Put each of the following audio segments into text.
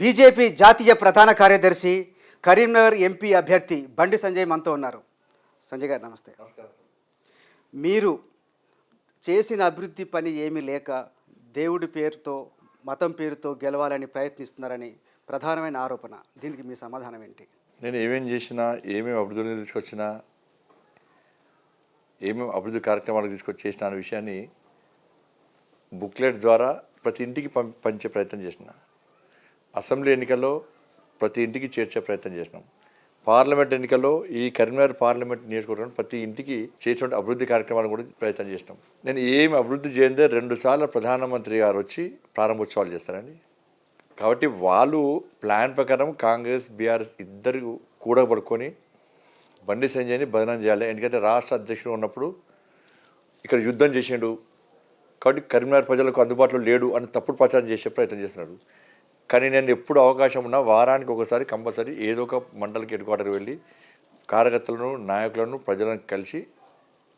BJP జాతీయ ప్రధాన కార్యదర్శి కరీంనగర్ ఎంపీ అభ్యర్థి బండి సంజయ్ మనతో ఉన్నారు. సంజయ్ గారు నమస్తే. మీరు చేసిన అభివృద్ధి పని ఏమీ లేక దేవుడి పేరుతో మతం పేరుతో గెలవాలని ప్రయత్నిస్తున్నారని ప్రధానమైన ఆరోపణ. దీనికి మీ సమాధానం ఏంటి? నేను ఏమేం చేసినా, ఏమేమి అభివృద్ధిని తీసుకొచ్చినా, ఏమేమి అభివృద్ధి కార్యక్రమాలకు తీసుకొచ్చేసిన అనే విషయాన్ని బుక్లెట్ ద్వారా ప్రతి ఇంటికి పంచే ప్రయత్నం చేసిన. అసెంబ్లీ ఎన్నికల్లో ప్రతి ఇంటికి చేర్చే ప్రయత్నం చేసినాం. పార్లమెంట్ ఎన్నికల్లో ఈ కరీంనగర్ పార్లమెంట్ నియోజకవర్గం ప్రతి ఇంటికి చేర్చే అభివృద్ధి కార్యక్రమాలు కూడా ప్రయత్నం చేసినాం. నేను ఏమి అభివృద్ధి చేయందే 2 సార్లు ప్రధానమంత్రి గారు వచ్చి ప్రారంభోత్సవాలు చేస్తారండి. కాబట్టి వాళ్ళు ప్లాన్ ప్రకారం కాంగ్రెస్ బీఆర్ఎస్ ఇద్దరు కూడబడుకొని బండి సంజయ్ని బదనం చేయాలి. ఎందుకంటే రాష్ట్ర అధ్యక్షుడు ఉన్నప్పుడు ఇక్కడ యుద్ధం చేసిండు కాబట్టి కరీంనగర్ ప్రజలకు అందుబాటులో లేడు అని తప్పుడు ప్రచారం చేసే ప్రయత్నం చేస్తున్నాడు. కానీ నేను ఎప్పుడు అవకాశం ఉన్నా వారానికి ఒకసారి కంపల్సరీ ఏదో ఒక మండలికి హెడ్ క్వార్టర్ వెళ్ళి కార్యకర్తలను, నాయకులను, ప్రజలను కలిసి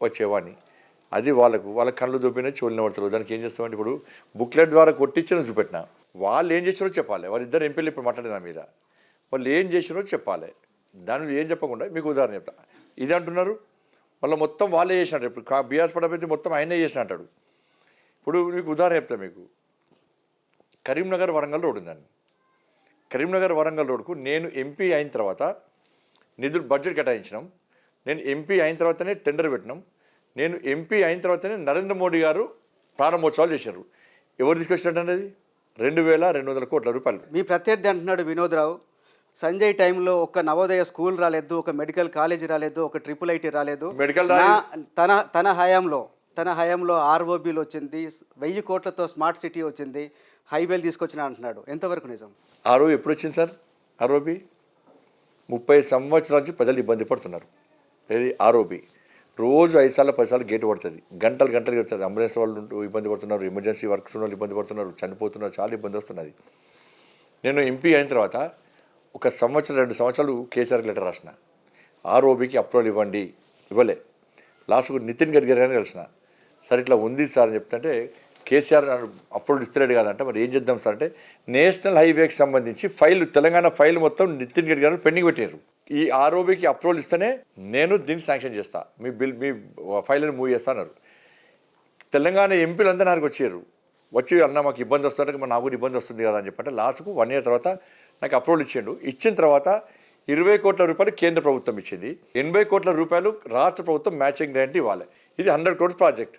వచ్చేవాడిని. అది వాళ్ళ కళ్ళు దొబ్బినా చెవులిన పడతారు. దానికి ఏం చేస్తామంటే ఇప్పుడు బుక్లెట్ ద్వారా కొట్టించిన చూపెట్టిన వాళ్ళు ఏం చేసినో చెప్పాలి. వాళ్ళిద్దరు ఎంపీలు ఇప్పుడు మాట్లాడిన మీద వాళ్ళు ఏం చేసినో చెప్పాలి. దాని ఏం చెప్పకుండా మీకు ఉదాహరణ చెప్తా. ఇది అంటున్నారు మళ్ళీ మొత్తం వాళ్ళే చేసినట్టు. ఇప్పుడు బీఆర్ఎస్ పడబెట్టి మొత్తం ఆయనే చేసిన అంటాడు. ఇప్పుడు మీకు ఉదాహరణ చెప్తా. మీకు కరీంనగర్ వరంగల్ రోడ్ ఉందండి. కరీంనగర్ వరంగల్ రోడ్కు నేను ఎంపీ అయిన తర్వాత నిధులు బడ్జెట్ కేటాయించినాం. నేను ఎంపీ అయిన తర్వాతనే టెండర్ పెట్టినాం. నేను ఎంపీ అయిన తర్వాతనే నరేంద్ర మోడీ గారు ప్రారంభోత్సవాలు చేశారు. ఎవరు తీసుకొచ్చినట్టు అది 2200 కోట్ల రూపాయలు. మీ ప్రత్యర్థి అంటున్నాడు వినోద్ రావు, సంజయ్ టైంలో ఒక నవోదయ స్కూల్ రాలేదు, ఒక మెడికల్ కాలేజీ రాలేదు, ఒక IIIT రాలేదు. తన హయాంలో ఆర్ఓబీలు వచ్చింది, 1000 కోట్లతో స్మార్ట్ సిటీ వచ్చింది, హైవేలు తీసుకొచ్చిన అంటున్నాడు. ఎంతవరకు నిజం? ఆర్ఓబీ ఎప్పుడు వచ్చింది సార్? ఆర్ఓబీ 30 సంవత్సరాల నుంచి ప్రజలు ఇబ్బంది పడుతున్నారు. ఏది ఆర్ఓబీ రోజు 5 సార్లు 10 సార్లు గేటు పడుతుంది. గంటలు గడుతుంది. అంబులెన్స్ వాళ్ళు ఇబ్బంది పడుతున్నారు, ఎమర్జెన్సీ వర్క్స్ వాళ్ళు ఇబ్బంది పడుతున్నారు, చనిపోతున్నారు, చాలా ఇబ్బంది వస్తున్నది. నేను ఎంపీ అయిన తర్వాత 1 సంవత్సరం 2 సంవత్సరాలు కేసీఆర్ లెటర్ రాసిన, ఆర్ఓబీకి అప్రూవల్ ఇవ్వండి, ఇవ్వలే. లాస్ట్కు నితిన్ గడ్కరీ గారిని కలిసిన, సార్ ఇట్లా ఉంది సార్ అని చెప్తుంటే కేసీఆర్ అప్రూవల్ ఇస్తలేడు కాదంటే మరి ఏం చేద్దాం సార్ అంటే నేషనల్ హైవేకి సంబంధించి తెలంగాణ ఫైల్ మొత్తం నితిన్ గడ్కరీ గారు పెండింగ్ పెట్టారు. ఈ ఆర్ఓబీకి అప్రూవల్ ఇస్తేనే నేను దీన్ని శాంక్షన్ చేస్తా, మీ ఫైల్ని మూవ్ చేస్తా అన్నారు. తెలంగాణ ఎంపీలంతా నాకు వచ్చి అన్న మాకు ఇబ్బంది వస్తుంటే మరి నాకు కూడా ఇబ్బంది వస్తుంది కదా అని చెప్పంటే లాస్ట్కు 1 year తర్వాత నాకు అప్రూవల్ ఇచ్చిండు. ఇచ్చిన తర్వాత 20 కోట్ల రూపాయలు కేంద్ర ప్రభుత్వం ఇచ్చింది, 80 కోట్ల రూపాయలు రాష్ట్ర ప్రభుత్వం మ్యాచింగ్ గ్రాంట్ ఇవ్వాలి. ఇది 100 crores ప్రాజెక్ట్.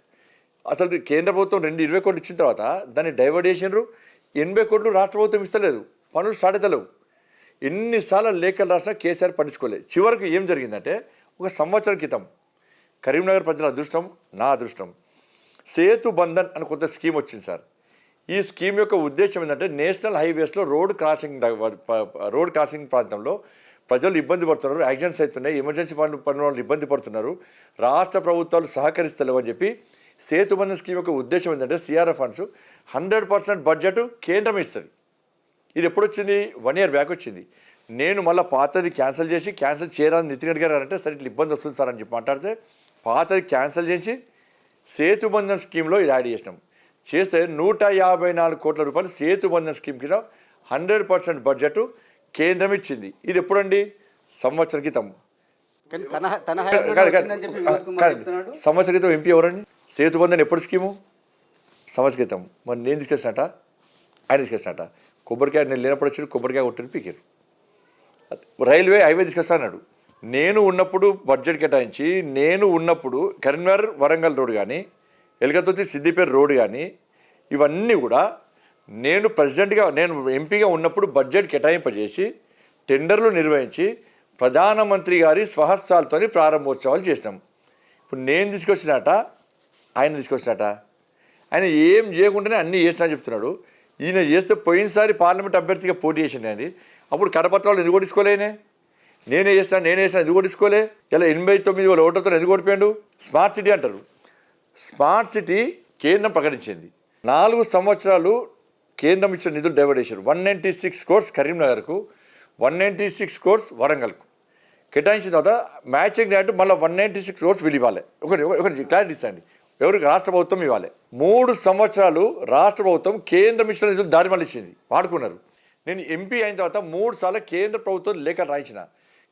అసలు కేంద్ర ప్రభుత్వం 20 కోట్లు ఇచ్చిన తర్వాత దాన్ని డైవర్ట్ చేసినారు. 80 కోట్లు రాష్ట్ర ప్రభుత్వం ఇస్తలేదు, పనులు స్టార్ట్ అవుతలేవు. ఎన్నిసార్లు లేఖలు రాసినా కేసీఆర్ పట్టించుకోలేదు. చివరికి ఏం జరిగిందంటే 1 సంవత్సరం క్రితం కరీంనగర్ ప్రజల అదృష్టం, నా అదృష్టం, సేతు బంధన్ అని కొత్త స్కీమ్ వచ్చింది సార్. ఈ స్కీమ్ యొక్క ఉద్దేశం ఏంటంటే నేషనల్ హైవేస్లో రోడ్ క్రాసింగ్ ప్రాంతంలో ప్రజలు ఇబ్బంది పడుతున్నారు, యాక్సిడెంట్స్ అవుతున్నాయి, ఎమర్జెన్సీ పనుల వాళ్ళు ఇబ్బంది పడుతున్నారు, రాష్ట్ర ప్రభుత్వాలు సహకరిస్తలేవు అని చెప్పి సేతుబంధన్ స్కీమ్ యొక్క ఉద్దేశం ఏంటంటే సిఆర్ఎఫ్ ఫండ్స్ 100% బడ్జెట్ కేంద్రం ఇస్తుంది. ఇది ఎప్పుడు వచ్చింది? 1 year బ్యాక్ వచ్చింది. నేను మళ్ళీ పాతది క్యాన్సిల్ చేయాలని నితిన్ గడ్కరీ గారు అంటే సరే ఇట్లా ఇబ్బంది వస్తుంది సార్ అని చెప్పి మాట్లాడితే పాతది క్యాన్సిల్ చేసి సేతుబంధన్ స్కీమ్లో ఇది యాడ్ చేస్తే 154 కోట్ల రూపాయలు సేతుబంధన్ స్కీమ్ కింద 100% బడ్జెట్ కేంద్రం ఇచ్చింది. ఇది ఎప్పుడండి? సంవత్సరం క్రితం. సంవత్సరం క్రితం ఎంపీ ఎవరండి? సేతుబంధన్ ఎప్పుడు స్కీము? సంవత్సరం క్రితం. మరి నేను తీసుకొచ్చినట్ట, ఆయన తీసుకొచ్చినట్ట. కొబ్బరికాయ నేను లేనప్పుడు వచ్చి కొబ్బరికాయ కొట్టిన పీకారు. రైల్వే హైవే తీసుకొస్తా అన్నాడు. నేను ఉన్నప్పుడు బడ్జెట్ కేటాయించి, నేను ఉన్నప్పుడు కరీంనగర్ వరంగల్ రోడ్ కానీ, ఎలగతుర్తి సిద్దిపేట రోడ్ కానీ ఇవన్నీ కూడా నేను ఎంపీగా ఉన్నప్పుడు బడ్జెట్ కేటాయింపజేసి టెండర్లు నిర్వహించి ప్రధానమంత్రి గారి స్వహస్తాలతో ప్రారంభోత్సవాలు చేసినాం. ఇప్పుడు నేను తీసుకొచ్చినట, ఆయన తీసుకొచ్చినట. ఆయన ఏం చేయకుండానే అన్నీ చేసినా చెప్తున్నాడు. ఈయన చేస్తే పోయినసారి పార్లమెంట్ అభ్యర్థిగా పోటీ చేసిండే. అప్పుడు కరపత్రాలు ఎందుకు కొట్టించుకోలేనే? నేనే చేస్తాను ఎందుకు కొట్టించుకోలే? ఇలా 89,000 ఓట్లతో ఎందుకు ఓడిపోయాడు? స్మార్ట్ సిటీ అంటారు. స్మార్ట్ సిటీ కేంద్రం ప్రకటించింది. 4 సంవత్సరాలు కేంద్రం ఇచ్చిన నిధులు డైవర్ట్ చేశారు. 196 crores కరీంనగర్కు, 196 crores వరంగల్కు కేటాయించిన తర్వాత మ్యాచింగ్ గ్రాంట్ మళ్ళీ 196 crores వీళ్ళు ఇవ్వాలి. ఒకటి క్లారిటీ ఇస్తాండి, ఎవరికి? రాష్ట్ర ప్రభుత్వం ఇవ్వాలి. 3 సంవత్సరాలు రాష్ట్ర ప్రభుత్వం కేంద్రం ఇచ్చిన నిధులు దారి మళ్ళీ ఇచ్చింది, వాడుకున్నారు. నేను ఎంపీ అయిన తర్వాత 3 సార్లు కేంద్ర ప్రభుత్వం లేఖ రాయించిన.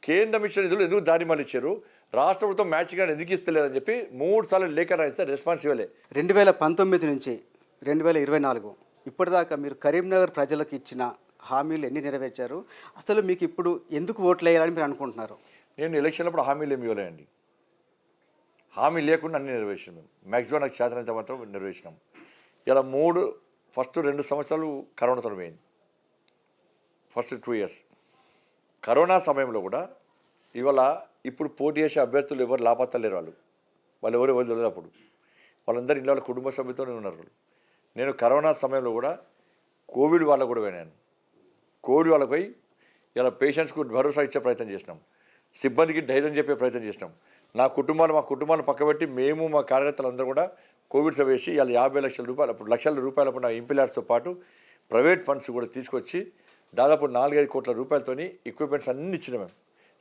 కేంద్రం ఇచ్చిన నిధులు ఎందుకు దారి మళ్ళించారు, రాష్ట్ర ప్రభుత్వం మ్యాచింగ్ ఎందుకు ఇస్తలేరని చెప్పి 3 సార్లు లేఖ రాయిస్తే రెస్పాన్స్ ఇవ్వలే. 2019 నుంచి 2024 ఇప్పటిదాకా మీరు కరీంనగర్ ప్రజలకు ఇచ్చిన హామీలు ఎన్ని నెరవేర్చారు? అసలు మీకు ఇప్పుడు ఎందుకు ఓట్లు వేయాలని మీరు అనుకుంటున్నారు? నేను ఎలక్షన్లప్పుడు హామీలు ఏమి ఇవ్వలేండి. హామీ లేకుండా అన్ని నెరవేర్చినాం మేము. మ్యాక్సిమం నాకు చేతనంత మాత్రం నెరవేర్చినాం. ఇలా ఫస్ట్ 2 సంవత్సరాలు కరోనాతో పోయింది. ఫస్ట్ 2 ఇయర్స్ కరోనా సమయంలో కూడా ఇవాళ ఇప్పుడు పోటీ చేసే అభ్యర్థులు ఎవరు లాపత్తా లేరు. వాళ్ళు ఎవరు తెలియదు. అప్పుడు వాళ్ళందరూ ఇంట్లో వాళ్ళ కుటుంబ సభ్యులతోనే ఉన్నారు. నేను కరోనా సమయంలో కూడా కోవిడ్ వాళ్ళకు కూడా పోయినాను. కోవిడ్ వాళ్ళకి పోయి ఇలా పేషెంట్స్కు భరోసా ఇచ్చే ప్రయత్నం చేసినాం. సిబ్బందికి ధైర్యం చెప్పే ప్రయత్నం చేసినాం. మా కుటుంబాలను పక్కబెట్టి మేము మా కార్యకర్తలందరూ కూడా కోవిడ్ సభ వేసి ఇలా 50 లక్షల రూపాయలు, అప్పుడు లక్షల రూపాయలు అప్పుడు నా ఎంపీలార్స్తో పాటు ప్రైవేట్ ఫండ్స్ కూడా తీసుకొచ్చి దాదాపు 4-5 కోట్ల రూపాయలతోని ఎక్విప్మెంట్స్ అన్ని ఇచ్చినాం. మేము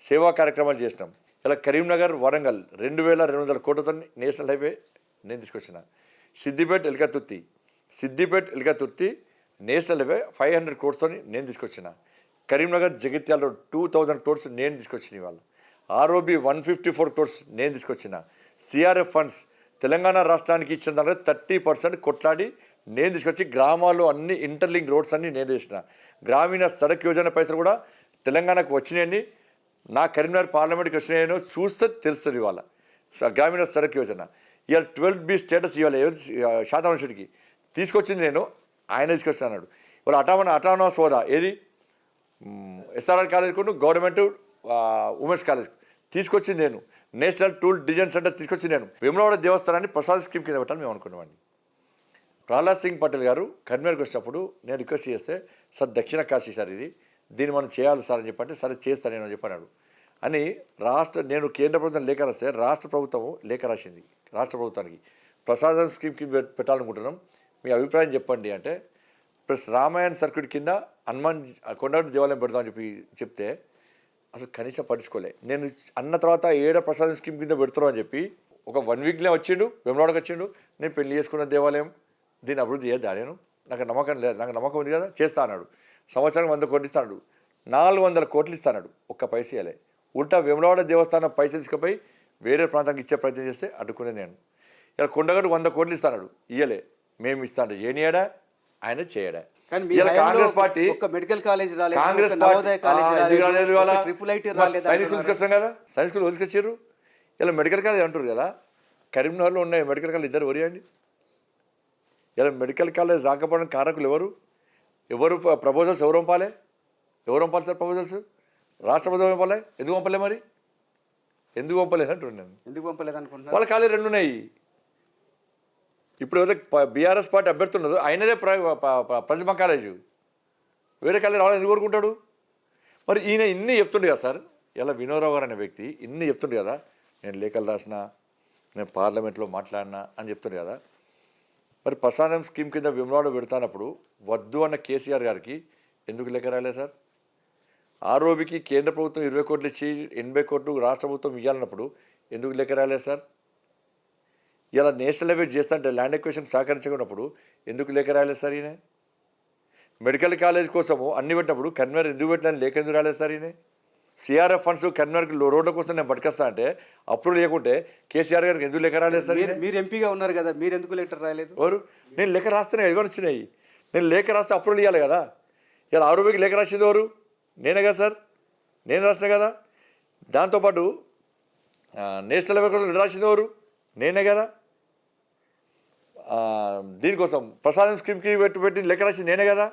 సేవా కార్యక్రమాలు చేసినాం. ఇలా కరీంనగర్ వరంగల్ 2200 కోట్లతో నేషనల్ హైవే నేను తీసుకొచ్చిన. Siddipet Elkathurthi national highway 500 crores నేను తీసుకొచ్చిన. కరీంనగర్ జగిత్యాల 2000 crores నేను తీసుకొచ్చిన. ఇవాళ ఆర్ఓబి 154 crores నేను తీసుకొచ్చిన. సిఆర్ఎఫ్ ఫండ్స్ తెలంగాణ రాష్ట్రానికి ఇచ్చిన దాంట్లో 30% కొట్లాడి నేను తీసుకొచ్చి గ్రామాల్లో అన్ని ఇంటర్లింక్ రోడ్స్ అన్ని నేను చేసిన. గ్రామీణ సడక్ యోజన పైసలు కూడా తెలంగాణకు వచ్చినాయండి. నా కరీంనగర్ పార్లమెంట్కి వచ్చినాయో చూస్తే తెలుస్తుంది. ఇవాళ గ్రామీణ సడక్ యోజన ఇవాళ 12B స్టేటస్ ఇవాళ శాతవనుషుడికి తీసుకొచ్చింది నేను, ఆయన తీసుకొచ్చిన అన్నాడు. ఇవాళ అటానమస్ హోదా ఏది ఎస్ఆర్ఆర్ కాలేజ్ కూడా గవర్నమెంట్ ఉమెన్స్ కాలేజ్ తీసుకొచ్చింది నేను. నేషనల్ టూల్ డిజైన్ సెంటర్ తీసుకొచ్చింది నేను. వేములవాడ దేవస్థానాన్ని ప్రసాద్ స్కీమ్ కింద పెట్టాలని మేము అనుకున్నామండి. ప్రహ్లాద్ సింగ్ పటేల్ గారు కరీంనగర్కి వచ్చినప్పుడు నేను రిక్వెస్ట్ చేస్తే, సార్ దక్షిణ కాశీ సార్ దీన్ని మనం చేయాలి సార్ అని చెప్పంటే, సరే చేస్తాను నేను అని చెప్పన్నాడు. అని నేను కేంద్ర ప్రభుత్వం లేఖ రాస్తే రాష్ట్ర ప్రభుత్వం లేఖ రాసింది. రాష్ట్ర ప్రభుత్వానికి ప్రసాదం స్కీమ్కి పెట్టాలనుకుంటున్నాం, మీ అభిప్రాయం చెప్పండి అంటే, ప్లస్ రామాయణ సర్క్యూట్ కింద హనుమాన్ కొండగట్టు దేవాలయం పెడతామని చెప్తే అసలు కనీసం పట్టించుకోలే. నేను అన్న తర్వాత ప్రసాదం స్కీమ్ కింద పెడతారు అని చెప్పి ఒక 1 వీక్లో వచ్చిండు, వెమ్లవాడకి వచ్చిండు. నేను పెళ్లి చేసుకున్న దేవాలయం దీన్ని అభివృద్ధి చేద్దా, నాకు నమ్మకం లేదు, నాకు నమ్మకం ఉంది కదా చేస్తా అన్నాడు. సంవత్సరానికి 100 కోట్లు ఇస్తాడు, 400 కోట్లు ఇస్తాడు, ఒక్క పైస ఇవ్వలే. ఉల్టా వేములవాడ దేవస్థానం పైసలు తీసుకుపోయి వేరే ప్రాంతానికి ఇచ్చే ప్రయత్నం చేస్తే అడ్డుకునే నేను. ఇలా కొండగట్టు 100 కోట్లు ఇస్తాడు, ఇయ్యలే. మేము ఇస్తాడు ఏనియాడా, ఆయన చేయడా. Congress party medical college Congress సైనికులు తీసుకొస్తాం కదా, సైనికులు వదిలికొచ్చారు. ఇలా మెడికల్ కాలేజ్ అంటారు కదా, కరీంనగర్లో ఉన్నాయి మెడికల్ కాలేజ్ ఇద్దరు వరియండి. ఇలా మెడికల్ కాలేజ్ రాకపోవడానికి కారకులు ఎవరు ప్రపోజల్స్ ఎవరు పంపాలి సార్? ప్రపోజల్స్ రాష్ట్ర ప్రభుత్వం పంపాలి. ఎందుకు పంపలే మరి? ఎందుకు పంపలేదు అంటున్నాను నేను. ఎందుకు పంపలేదు అనుకుంటున్నా? వాళ్ళ కాలేజ్ 2 ఉన్నాయి. ఇప్పుడు ఏదైతే బీఆర్ఎస్ పార్టీ అభ్యర్థి ఉన్నదో ఆయనదే ప్రతిభ కాలేజు, వేరే కాలేజ్ రావాలి ఎందుకు కోరుకుంటాడు? మరి ఈయన ఇన్ని చెప్తుండే కదా సార్. ఇలా వినోదరావు గారు అనే వ్యక్తి ఇన్ని చెప్తుండే కదా, నేను లేఖలు రాసిన, నేను పార్లమెంట్లో మాట్లాడినా అని చెప్తుండే కదా. మరి ప్రసాదం స్కీమ్ కింద విమలాడ పెడతానప్పుడు వద్దు అన్న కేసీఆర్ గారికి ఎందుకు లేఖ రాలేదు సార్? ఆర్ఓబికి కేంద్ర ప్రభుత్వం 20 కోట్లు ఇచ్చి 80 కోట్లు రాష్ట్ర ప్రభుత్వం ఇవ్వాలన్నప్పుడు ఎందుకు లేఖ రాలేదు సార్? ఇలా నేషనల్ హైవే చేస్తుంటే ల్యాండ్ ఎక్విజిషన్ సహకరించుకున్నప్పుడు ఎందుకు లేఖ రాలేదు సార్? ఈయన మెడికల్ కాలేజ్ కోసము అన్ని పెట్టినప్పుడు కరీంనగర్ ఎందుకు పెట్టిన లేఖ ఎందుకు రాలేదు సార్? ఈయన సిఆర్ఎఫ్ ఫండ్స్ కరీంనగర్కి రోడ్ల కోసం నేను పట్టుకొస్తా అంటే అప్పుడు లేకుంటే కేసీఆర్ గారికి ఎందుకు లేఖ రాలేదు సార్? మీరు ఎంపీగా ఉన్నారు కదా, మీరు ఎందుకు లెటర్ రాలేదు? ఎవరు? నేను లేఖ రాస్తేనే ఎవరు వచ్చినాయి. నేను లేఖ రాస్తే అప్రూవల్ ఇవ్వాలి కదా. ఇలా ఆర్ఓబికి లేఖ రాసింది ఎవరు? నేనే కదా సార్, నేను రాసిన కదా. దాంతోపాటు నేషనల్ హైవే కోసం రాసింది ఎవరు? నేనే కదా. దీనికోసం ప్రసాదం స్కీమ్కి పెట్టి లెక్క రాసింది నేనే కదా.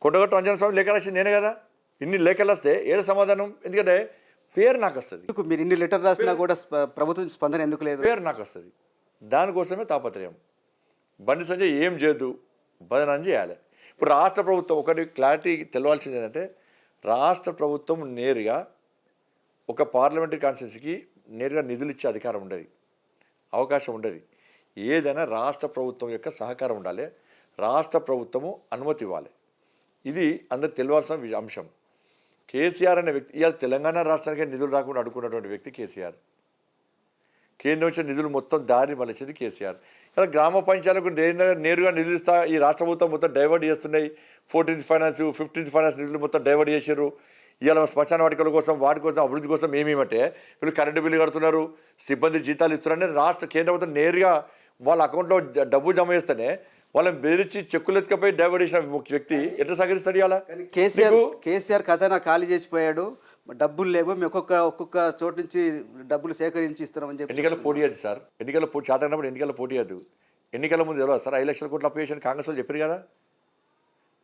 కొండగట్టు అంజన స్వామి లెక్క రాసింది నేనే కదా. ఇన్ని లెక్కలు వస్తే ఏడు సమాధానం? ఎందుకంటే పేరు నాకు వస్తుంది. మీరు ఇన్ని లెటర్ రాసినా కూడా ప్రభుత్వం స్పందన ఎందుకు లేదు? పేరు నాకు వస్తుంది, దానికోసమే తాపత్రయం. బండి సంజయ్ ఏం చేయదు, బదనం చేయాలి. ఇప్పుడు రాష్ట్ర ప్రభుత్వం ఒకటి క్లారిటీ తెలవాల్సింది ఏంటంటే, రాష్ట్ర ప్రభుత్వం నేరుగా ఒక పార్లమెంటరీ కాన్స్టిట్యూన్సీకి నేరుగా నిధులు ఇచ్చే అధికారం ఉండదు, అవకాశం ఉండదు. ఏదైనా రాష్ట్ర ప్రభుత్వం యొక్క సహకారం ఉండాలి, రాష్ట్ర ప్రభుత్వము అనుమతి ఇవ్వాలి. ఇది అందరు తెలియాల్సిన అంశం. కేసీఆర్ అనే వ్యక్తి ఇవాళ తెలంగాణ రాష్ట్రానికి నిధులు రాకుండా అడుగుకున్నటువంటి వ్యక్తి కేసీఆర్. కేంద్రం వచ్చిన నిధులు మొత్తం దారి మళ్ళించింది కేసీఆర్. ఇలా గ్రామ పంచాయతీలకు నేరుగా నిధులు ఇస్తా, ఈ రాష్ట్ర ప్రభుత్వం మొత్తం డైవర్ట్ చేస్తున్నాయి, 14th ఫైనాన్స్ 15th ఫైనాన్స్ నిధులు మొత్తం డైవర్ట్ చేశారు. ఇవాళ శ్మశాన వాటికల కోసం వాటి కోసం అభివృద్ధి కోసం ఏమేమంటే వీళ్ళు కరెంటు బిల్లు కడుతున్నారు, సిబ్బంది జీతాలు ఇస్తున్నారని రాష్ట్ర కేంద్ర ప్రభుత్వం నేరుగా వాళ్ళ అకౌంట్లో డబ్బు జమ చేస్తేనే వాళ్ళని బెదిరించి చెక్కులు ఎత్తుకపోయి డైవర్ట్ చేసిన వ్యక్తి ఎట్లా సహకరిస్తాడు ఇవాళ? కానీ కేసీఆర్ ఖజానా ఖాళీ చేసిపోయాడు, డబ్బులు లేవు, మేము ఒక్కొక్క చోటు నుంచి డబ్బులు సేకరించి ఇస్తున్నామని చెప్పి ఎన్నికల పోటీ అది సార్. ఎన్నికల పోటీ చేతనప్పుడు ఎన్నికల పోటీ అది. ఎన్నికల ముందు తెలియదు సార్ 5 లక్షల కోట్ల అప్పు చేసిన కాంగ్రెస్ వాళ్ళు చెప్పారు కదా.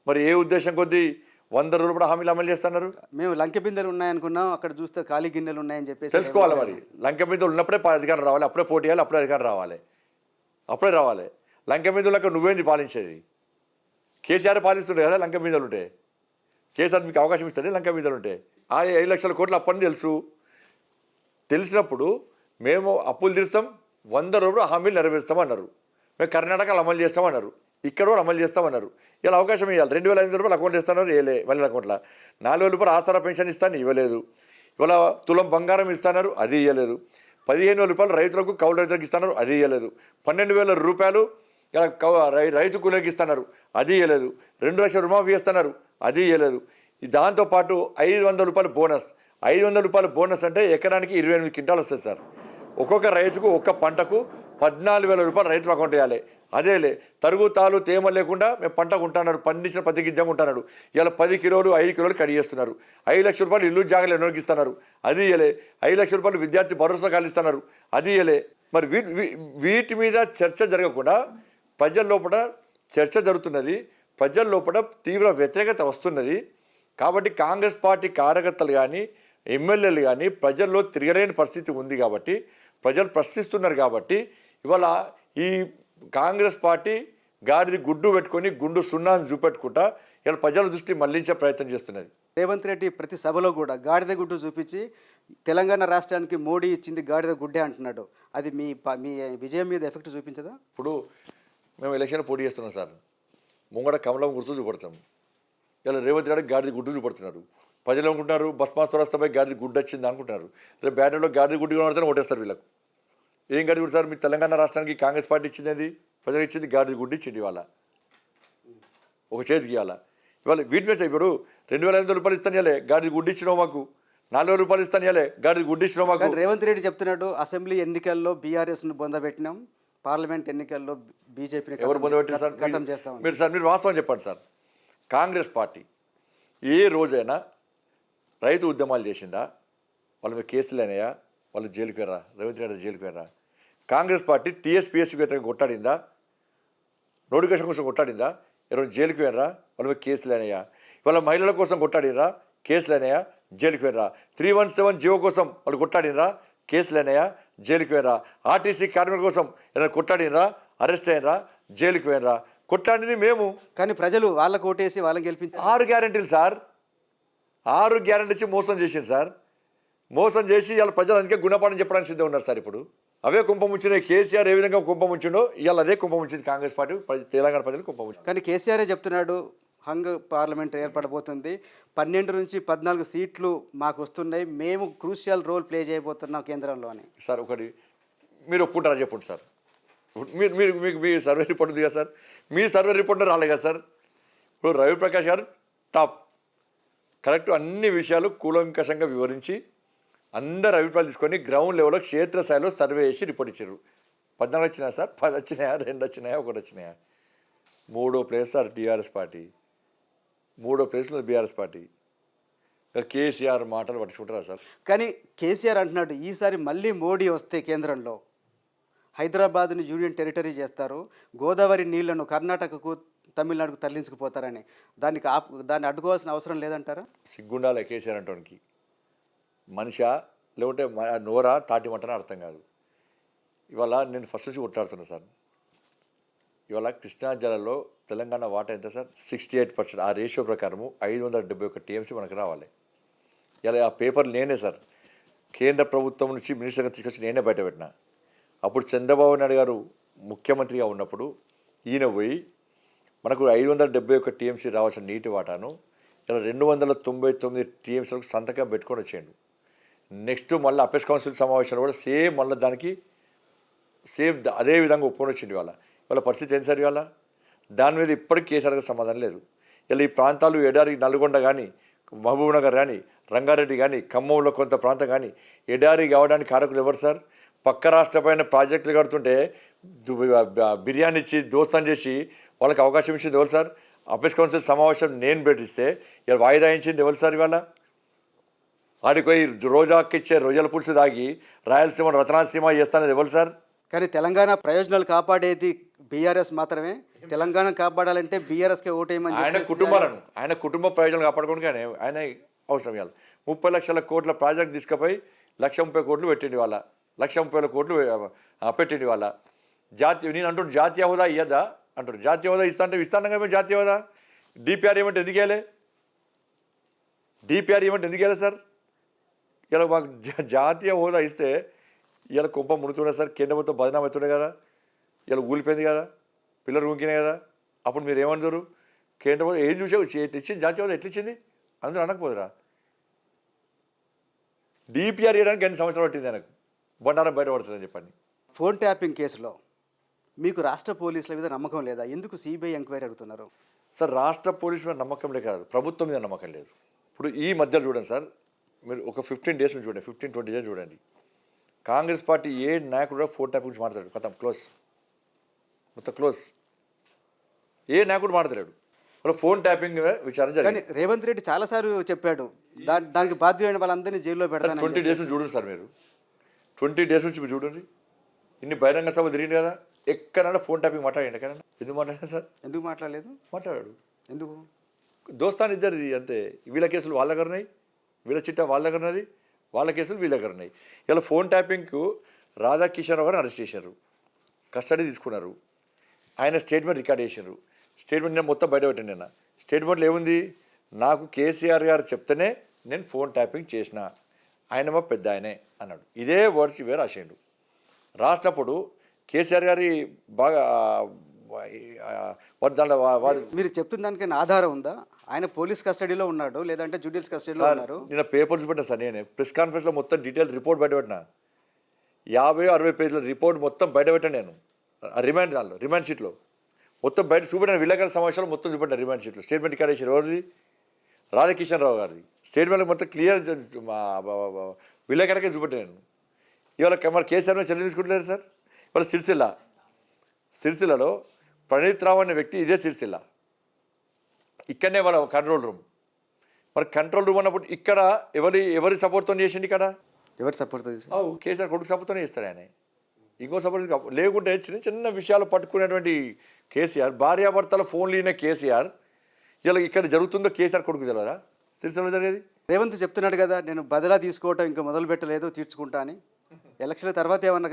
మరి ఏ ఉద్దేశం కొద్దీ 100 రోజులు కూడా హామీలు అమలు చేస్తున్నారు? మేము లంకె బిందెలు ఉన్నాయనుకున్నాం, అక్కడ చూస్తే ఖాళీ గిన్నెలు ఉన్నాయని చెప్పేసి తెలుసుకోవాలి. మరి లంకె మీద ఉన్నప్పుడే అధికారం రావాలి, అప్పుడే పోటీ చేయాలి, అప్పుడే అధికారం రావాలి, అప్పుడే రావాలి. లంకె మీద ఉన్నాక నువ్వేంది పాలించేది? కేసీఆర్ పాలిస్తుండే కదా లంకె మీదలు ఉంటే. కేసీఆర్ మీకు అవకాశం ఇస్తాడే లంకె మీదలు ఉంటే. ఆ 5 లక్షల కోట్లు అప్పని తెలిసినప్పుడు మేము అప్పులు తీరుస్తాం, 100 రోజులు హామీలు నెరవేరుస్తామన్నారు. మేము కర్ణాటకలో అమలు చేస్తామన్నారు, ఇక్కడ కూడా అమలు చేస్తామన్నారు. ఇలా అవకాశం ఇవ్వాలి. 2,500 రూపాయలు అకౌంట్ ఇస్తున్నారు, వేయలే. మళ్ళీ అకౌంట్లో 4,000 రూపాయలు ఆసరా పెన్షన్ ఇస్తాను, ఇవ్వలేదు. ఇవాళ తులం బంగారం ఇస్తున్నారు, అది ఇవ్వలేదు. 15,000 రూపాయలు రైతులకు కౌలు రైతులకు ఇస్తున్నారు, అది ఇవ్వలేదు. 12,000 రూపాయలు ఇలా రైతు కూలీకి ఇస్తున్నారు, అది ఇవ్వలేదు. 2 లక్షల రుణమాఫీ ఇస్తున్నారు, అది ఇవ్వలేదు. దాంతోపాటు 500 రూపాయలు బోనస్. 500 రూపాయల బోనస్ అంటే ఎకరానికి 28 క్వింటాలు వస్తుంది సార్. ఒక్కొక్క రైతుకు ఒక్క పంటకు 14,000 రూపాయలు రైతులు అకౌంట్ వేయాలి. అదేలే తరుగు తాలు తేమ లేకుండా మేము పంట కొంటున్నారు, పండించిన ప్రతి గింజంగా ఉంటున్నాడు. ఇలా 10 కిలోలు 5 కిలోలు కడి చేస్తున్నారు. 5 లక్షల రూపాయలు ఇల్లు జాగాలు ఎన్నోకి ఇస్తున్నారు, అది ఇయ్యలే. 5 లక్షల రూపాయలు విద్యార్థి భరోసా కాలిస్తున్నారు, అది ఇయ్యలే. మరి వీటి మీద చర్చ జరగకుండా ప్రజల లోపల చర్చ జరుగుతున్నది, ప్రజల లోపల తీవ్ర వ్యతిరేకత వస్తున్నది. కాబట్టి కాంగ్రెస్ పార్టీ కార్యకర్తలు కానీ ఎమ్మెల్యేలు కానీ ప్రజల్లో తిరగలేని పరిస్థితి ఉంది. కాబట్టి ప్రజలు ప్రశ్నిస్తున్నారు. కాబట్టి ఇవాళ ఈ కాంగ్రెస్ పార్టీ గాడిది గుడ్డు పెట్టుకొని గుండు సున్నాన్ని చూపెట్టుకుంటా ఇలా ప్రజల దృష్టి మళ్లించే ప్రయత్నం చేస్తున్నది. రేవంత్ రెడ్డి ప్రతి సభలో కూడా గాడిద గుడ్డు చూపించి తెలంగాణ రాష్ట్రానికి మోడీ ఇచ్చింది గాడిద గుడ్డే అంటున్నాడు. అది మీ విజయం మీద ఎఫెక్ట్ చూపించదా? ఇప్పుడు మేము ఎలక్షన్ పోటీ చేస్తున్నాం సార్, ముంగడ కమలం గుర్తు చూపడతాం. ఇలా రేవంత్ రెడ్డి గాడిది గుడ్డు చూపడుతున్నారు. ప్రజలు అనుకుంటున్నారు బస్ మాస్టర్ వస్తే గాడిది గుడ్డు వచ్చింది అనుకుంటున్నారు. రేపు బ్యాటరీలో గాడిది గుడ్డు కనబడితే ఓటేస్తారు వీళ్ళకు. ఏం గాడిది గుడ్డు సార్? మీ తెలంగాణ రాష్ట్రానికి కాంగ్రెస్ పార్టీ ఇచ్చింది, అది ప్రజలు ఇచ్చింది గాడిది గుడ్డు ఇచ్చింది. ఇవాళ ఒక చేతికి ఇవాళ వీటి మీద ఇప్పుడు 2,500 రూపాయలు ఇస్తాను గాడిది గుడ్డు ఇచ్చినావు మాకు, 4,000 రూపాయలు ఇస్తాను గాడిది గుడ్డు ఇచ్చినావు మాకు. రేవంత్ రెడ్డి చెప్తున్నాడు అసెంబ్లీ ఎన్నికల్లో బీఆర్ఎస్ను బొందబెట్టినాం, పార్లమెంట్ ఎన్నికల్లో బీజేపీని ఎవరు పొందబెట్టారు సార్? మీరు వాస్తవం చెప్పండి సార్. కాంగ్రెస్ పార్టీ ఏ రోజైనా రైతు ఉద్యమాలు చేసిందా? వాళ్ళ మీద కేసులు అయినాయా? వాళ్ళు జైలుకి వెళ్ళరా? రేవంత్ రెడ్డి జైలుకి వెళ్ళరా? కాంగ్రెస్ పార్టీ టీఎస్పీఎస్సీ వ్యతిరేకంగా కొట్టాడిందా? నోటిఫికేషన్ కోసం కొట్టాడిందా? ఎవరైనా జైలుకి వెళ్ళరా? వాళ్ళ మీద కేసులు అయినాయా? ఇవాళ మహిళల కోసం కొట్టాడినరా? కేసులు అయినాయా? జైలుకి వెళ్ళరా? 317 జీవో కోసం వాళ్ళు కొట్టాడినరా? కేసులు అయినాయా? జైలుకి వెళ్ళరా? ఆర్టీసీ కార్మికుల కోసం ఏదైనా కొట్టాడినరా? అరెస్ట్ అయినరా? జైలుకి వెళ్ళరా? కొట్లాడింది మేము. కానీ ప్రజలు వాళ్ళకు ఓటేసి వాళ్ళని గెలిపించారు. 6 గ్యారెంటీలు సార్, 6 గ్యారెంటీ ఇచ్చి మోసం చేసింది సార్. మోసం చేసి ఇవాళ ప్రజలు అందుకే గుణపాఠం చెప్పడానికి సిద్ధంగా ఉన్నారు సార్. ఇప్పుడు అవే కుంభముంచినాయి. కేసీఆర్ ఏ విధంగా కుంభముంచిండో ఇవాళ అదే కుంభముంచింది కాంగ్రెస్ పార్టీ, తెలంగాణ ప్రజలు కుంభముంచింది. కానీ కేసీఆరే చెప్తున్నాడు హంగ్ పార్లమెంట్ ఏర్పడబోతుంది, 12 నుంచి 14 సీట్లు మాకు వస్తున్నాయి, మేము క్రూషియల్ రోల్ ప్లే చేయబోతున్నాం కేంద్రంలో అని. సార్ ఒకటి మీరు ఒప్పుకుంటారా చెప్పండి సార్. మీకు మీ సర్వే రిపోర్ట్ ఉంది కదా సార్, మీ సర్వే రిపోర్ట్ రాలే కదా సార్. ఇప్పుడు రవిప్రకాష్ గారు టాప్ కరెక్ట్ అన్ని విషయాలు కూలంకషంగా వివరించి అందరు అభిప్రాయాలు తీసుకొని గ్రౌండ్ లెవెల్లో క్షేత్రస్థాయిలో సర్వే చేసి రిపోర్ట్ ఇచ్చారు. 14 వచ్చినాయా సార్? 10 వచ్చినాయా? 2 వచ్చినాయా? 1 వచ్చినాయా? 3వ ప్లేస్ సార్ టీఆర్ఎస్ పార్టీ, 3వ ప్లేస్లో బీఆర్ఎస్ పార్టీ. కేసీఆర్ మాటలు పట్టించుకుంటారా సార్? కానీ కేసీఆర్ అంటున్నాడు ఈసారి మళ్ళీ మోడీ వస్తే కేంద్రంలో హైదరాబాద్ని యూనియన్ టెరిటరీ చేస్తారు, గోదావరి నీళ్లను కర్ణాటకకు తమిళనాడుకు తరలించుకుపోతారని. దాన్ని అడ్డుకోవాల్సిన అవసరం లేదంటారా? సిగ్గుండాలే కేసీఆర్ అంటానికి. మనిషా లేకుంటే నోరా తాటిమంటనే అర్థం కాదు. ఇవాళ నేను ఫస్ట్ నుంచి కొట్లాడుతున్నా సార్. ఇవాళ కృష్ణా జలాల్లో తెలంగాణ వాటా ఎంత సార్? 68%. ఆ రేషియో ప్రకారము 571 టీఎంసీ మనకు రావాలి. ఇలా ఆ పేపర్ నేనే సార్ కేంద్ర ప్రభుత్వం నుంచి మినిస్టర్గా తీసుకొచ్చి నేనే బయట పెట్టినా. అప్పుడు చంద్రబాబు నాయుడు గారు ముఖ్యమంత్రిగా ఉన్నప్పుడు ఈయన పోయి మనకు 571 టీఎంసీ రావాల్సిన నీటి వాటాను ఇలా 299 టీఎంసీలకు సంతకం పెట్టుకొని వచ్చేయండు. నెక్స్ట్ మళ్ళీ అపెక్స్ కౌన్సిల్ సమావేశాలు కూడా సేమ్ మళ్ళీ దానికి సేమ్ అదే విధంగా ఒప్పుకొని వచ్చింది. ఇవాళ పరిస్థితి ఏంటి సార్? ఇవాళ దాని మీద ఇప్పటికీ కేసీఆర్ గారికి సమాధానం లేదు. ఇలా ఈ ప్రాంతాలు ఎడారి నల్గొండ కానీ మహబూబ్నగర్ కానీ రంగారెడ్డి కానీ ఖమ్మంలో కొంత ప్రాంతం కానీ ఎడారి కావడానికి కారకులు ఎవరు సార్? పక్క రాష్ట్రపైన ప్రాజెక్టులు కడుతుంటే బిర్యానీ ఇచ్చి దోస్తాన్ చేసి వాళ్ళకి అవకాశం ఇచ్చింది ఎవరు సార్? అపెక్స్ కౌన్సిల్ సమావేశం నేను పెట్టిస్తే ఇలా వాయిదా ఇచ్చింది ఎవరు సార్? ఇవాళ ఆడికి పోయి రోజాకి ఇచ్చే రోజల పులుసు తాగి రాయలసీమ రతనాసీమ చేస్తానది ఎవరు సార్? కానీ తెలంగాణ ప్రయోజనాలు కాపాడేది బీఆర్ఎస్ మాత్రమే. తెలంగాణ కాపాడాలంటే బీఆర్ఎస్కే ఓటేయమని ఆయన కుటుంబ ప్రయోజనాలు కాపాడుకోవడానికి ఆయన అవసరం ఇవ్వాలి. 30 లక్షల కోట్ల ప్రాజెక్ట్ తీసుకుపోయి 1,30,000 కోట్లు పెట్టింది వాళ్ళ, 1,30,000 కోట్లు పెట్టింది వాళ్ళ. నేను అంటుండే జాతీయ హోదా ఇయ్యద్దా అంటాడు. జాతీయ హోదా ఇస్తాను కదా జాతీయ హోదా. డిపిఆర్ ఏమంటే ఎందుకు ఇవ్వలే? డిపిఆర్ ఏమంటే ఎందుకు ఇవ్వలే సార్? ఇలా మాకు జాతీయ హోదా ఇస్తే ఇలా కుంప ముడుతుండే సార్, కేంద్ర ప్రభుత్వం బదనాం అవుతుండే కదా, ఇలా ఊలిపోయింది కదా, పిల్లలు ఊకినాయి కదా. అప్పుడు మీరు ఏమంటారు? కేంద్ర ప్రభుత్వం ఏం చూసావు ఇచ్చింది జాతీయ హోదా ఎట్లా ఇచ్చింది అందరూ అనకపోదురా? డిపిఆర్ చేయడానికి 2 సంవత్సరాలు పట్టింది ఆయనకు, బండారం బయటపడుతుందని చెప్పండి. ఫోన్ ట్యాపింగ్ కేసులో మీకు రాష్ట్ర పోలీసుల మీద నమ్మకం లేదా? ఎందుకు సిబిఐ ఎంక్వైరీ అడుగుతున్నారు? సార్ రాష్ట్ర పోలీసు మీద నమ్మకం కాదు, ప్రభుత్వం మీద నమ్మకం లేదు. ఇప్పుడు ఈ మధ్యలో చూడండి సార్, మీరు ఒక 15 డేస్ నుంచి చూడండి, 15-20 డేస్ చూడండి, కాంగ్రెస్ పార్టీ ఏ నాయకుడు కూడా ఫోన్ ట్యాపింగ్ గురించి మాట్లాడాడు, కథం క్లోజ్, మొత్తం క్లోజ్. ఏ నాయకుడు మాట్లాడాడు వాళ్ళు ఫోన్ ట్యాపింగ్ విచారణ జరిగింది. కానీ రేవంత్ రెడ్డి చాలాసార్లు చెప్పాడు దానికి బాధ్యులైన వాళ్ళందరినీ జైల్లో పెడతాను. 20 డేస్ నుంచి చూడండి సార్, మీరు 20 డేస్ నుంచి మీరు చూడండి, ఇన్ని బహిరంగ సభ తిరిగింది కదా, ఎక్కడైనా ఫోన్ ట్యాపింగ్ మాట్లాడండి. ఎక్కడైనా ఎందుకు మాట్లాడారు సార్? ఎందుకు మాట్లాడలేదు? మాట్లాడాడు. ఎందుకు? దోస్తాను ఇద్దరిది అంతే. వీళ్ళ కేసులు వాళ్ళ దగ్గర ఉన్నాయి, వీళ్ళ చిట్టా వాళ్ళ దగ్గర ఉన్నది, వాళ్ళ కేసులు వీళ్ళ దగ్గర ఉన్నాయి. ఇలా ఫోన్ ట్యాపింగ్కు రాధాకిషన్ రావు గారిని అరెస్ట్ చేశారు, కస్టడీ తీసుకున్నారు, ఆయన స్టేట్మెంట్ రికార్డ్ చేశారు. స్టేట్మెంట్ నేను మొత్తం బయట పెట్టండి. నిన్న స్టేట్మెంట్లో ఏముంది? నాకు కేసీఆర్ గారు చెప్తేనే నేను ఫోన్ ట్యాపింగ్ చేసిన, ఆయన మా పెద్ద ఆయనే అన్నాడు. ఇదే వర్డ్స్ ఇవే రాసిండు. రాసినప్పుడు కేసీఆర్ గారి బాగా మీరు చెప్తున్న దానికైనా ఆధారం ఉందా? ఆయన పోలీస్ కస్టడీలో ఉన్నాడు లేదంటే జ్యుడిషియల్ కస్టడీలో ఉన్నారు? నేను పేపర్స్ పెట్టినా సార్, నేనే ప్రెస్ కాన్ఫరెన్స్లో మొత్తం డీటెయిల్ రిపోర్ట్ బయట పెట్టినా, 50-60 పేజీల రిపోర్ట్ మొత్తం బయట పెట్టాను నేను. రిమాండ్ దానిలో రిమాండ్ షీట్లో మొత్తం బయట చూపెట్టాను. విలేకరుల సమావేశాలు మొత్తం చూపెట్టాను రిమాండ్ షీట్లో. స్టేట్మెంట్ రికార్డ్ చేశారు ఎవరిది? రాధాకిషన్ రావు గారిది. స్టేట్మెంట్ మొత్తం క్లియర్ విలేకరులకే చూపెట్టాను. ఇవాళ మరి కేసీఆర్ మీద చర్యలు తీసుకుంటలేరు సార్. ఇవాళ సిరిసిల్లలో ప్రణీత్ రావు అనే వ్యక్తి, ఇదే సిరిసిల్ల, ఇక్కడనే వాళ్ళ కంట్రోల్ రూమ్. మరి కంట్రోల్ రూమ్ అన్నప్పుడు ఇక్కడ ఎవరి సపోర్ట్తో చేసిండి? ఇక్కడ ఎవరు సపోర్ట్? కేసీఆర్ కొడుకు సపోర్ట్తోనే చేస్తాడు ఆయన, ఇంకో సపోర్ట్ లేకుంటే చిన్న విషయాలు పట్టుకునేటువంటి కేసీఆర్, భార్యాభర్తల ఫోన్లు అయిన కేసీఆర్, ఇలా ఇక్కడ జరుగుతుందో కేసీఆర్ కొడుకు తెలియదా సిరిసిల్ల జరిగేది? రేవంత్ చెప్తున్నాడు కదా, నేను బదిలా తీసుకోవటం ఇంకా మొదలు పెట్టలేదు, తీర్చుకుంటా అని. ఎలక్షన్ తర్వాత ఏమన్నా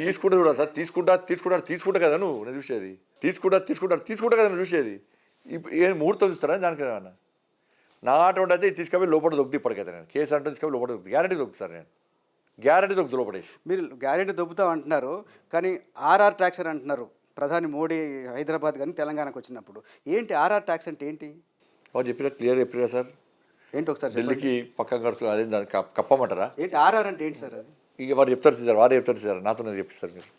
తీసుకుంటా చూడ సార్, తీసుకుంటా కదా నువ్వు నేను చూసేది, తీసుకుంటా కదా నువ్వు చూసేది. ఏం ముహూర్తం చూస్తారా దానికి? ఏమన్నా నా అటువంటి అయితే తీసుకొని లోపల దొక్కుతూ ఇప్పటికైతే నేను కేసీఆర్ అంటే తీసుకొని లోపల దొక్కుతాను, గ్యారెంటీ దొక్కుతాను నేను, గ్యారెంటీ దొక్కుతూ లోపడేసి. మీరు గ్యారెంటీ దొబ్బుతాం అంటున్నారు, కానీ ఆర్ఆర్ ట్యాక్స్ అని అంటున్నారు. ప్రధాని మోడీ హైదరాబాద్ కానీ తెలంగాణకు వచ్చినప్పుడు ఏంటి ఆర్ఆర్ ట్యాక్స్ అంటే ఏంటి? వాళ్ళు చెప్పిన క్లియర్ చెప్పారా సార్? ఏంటి ఒకసారి ఢిల్లీకి పక్కన కడుతుంది, అదే దాన్ని కప్పమంటారా? ఏంటి ఆర్ఆర్ అంటే ఏంటి సార్? అది ఇక వారు చెప్తారు సార్, వారే చెప్తారు సార్, నాతో చెప్పిస్తారు మీరు.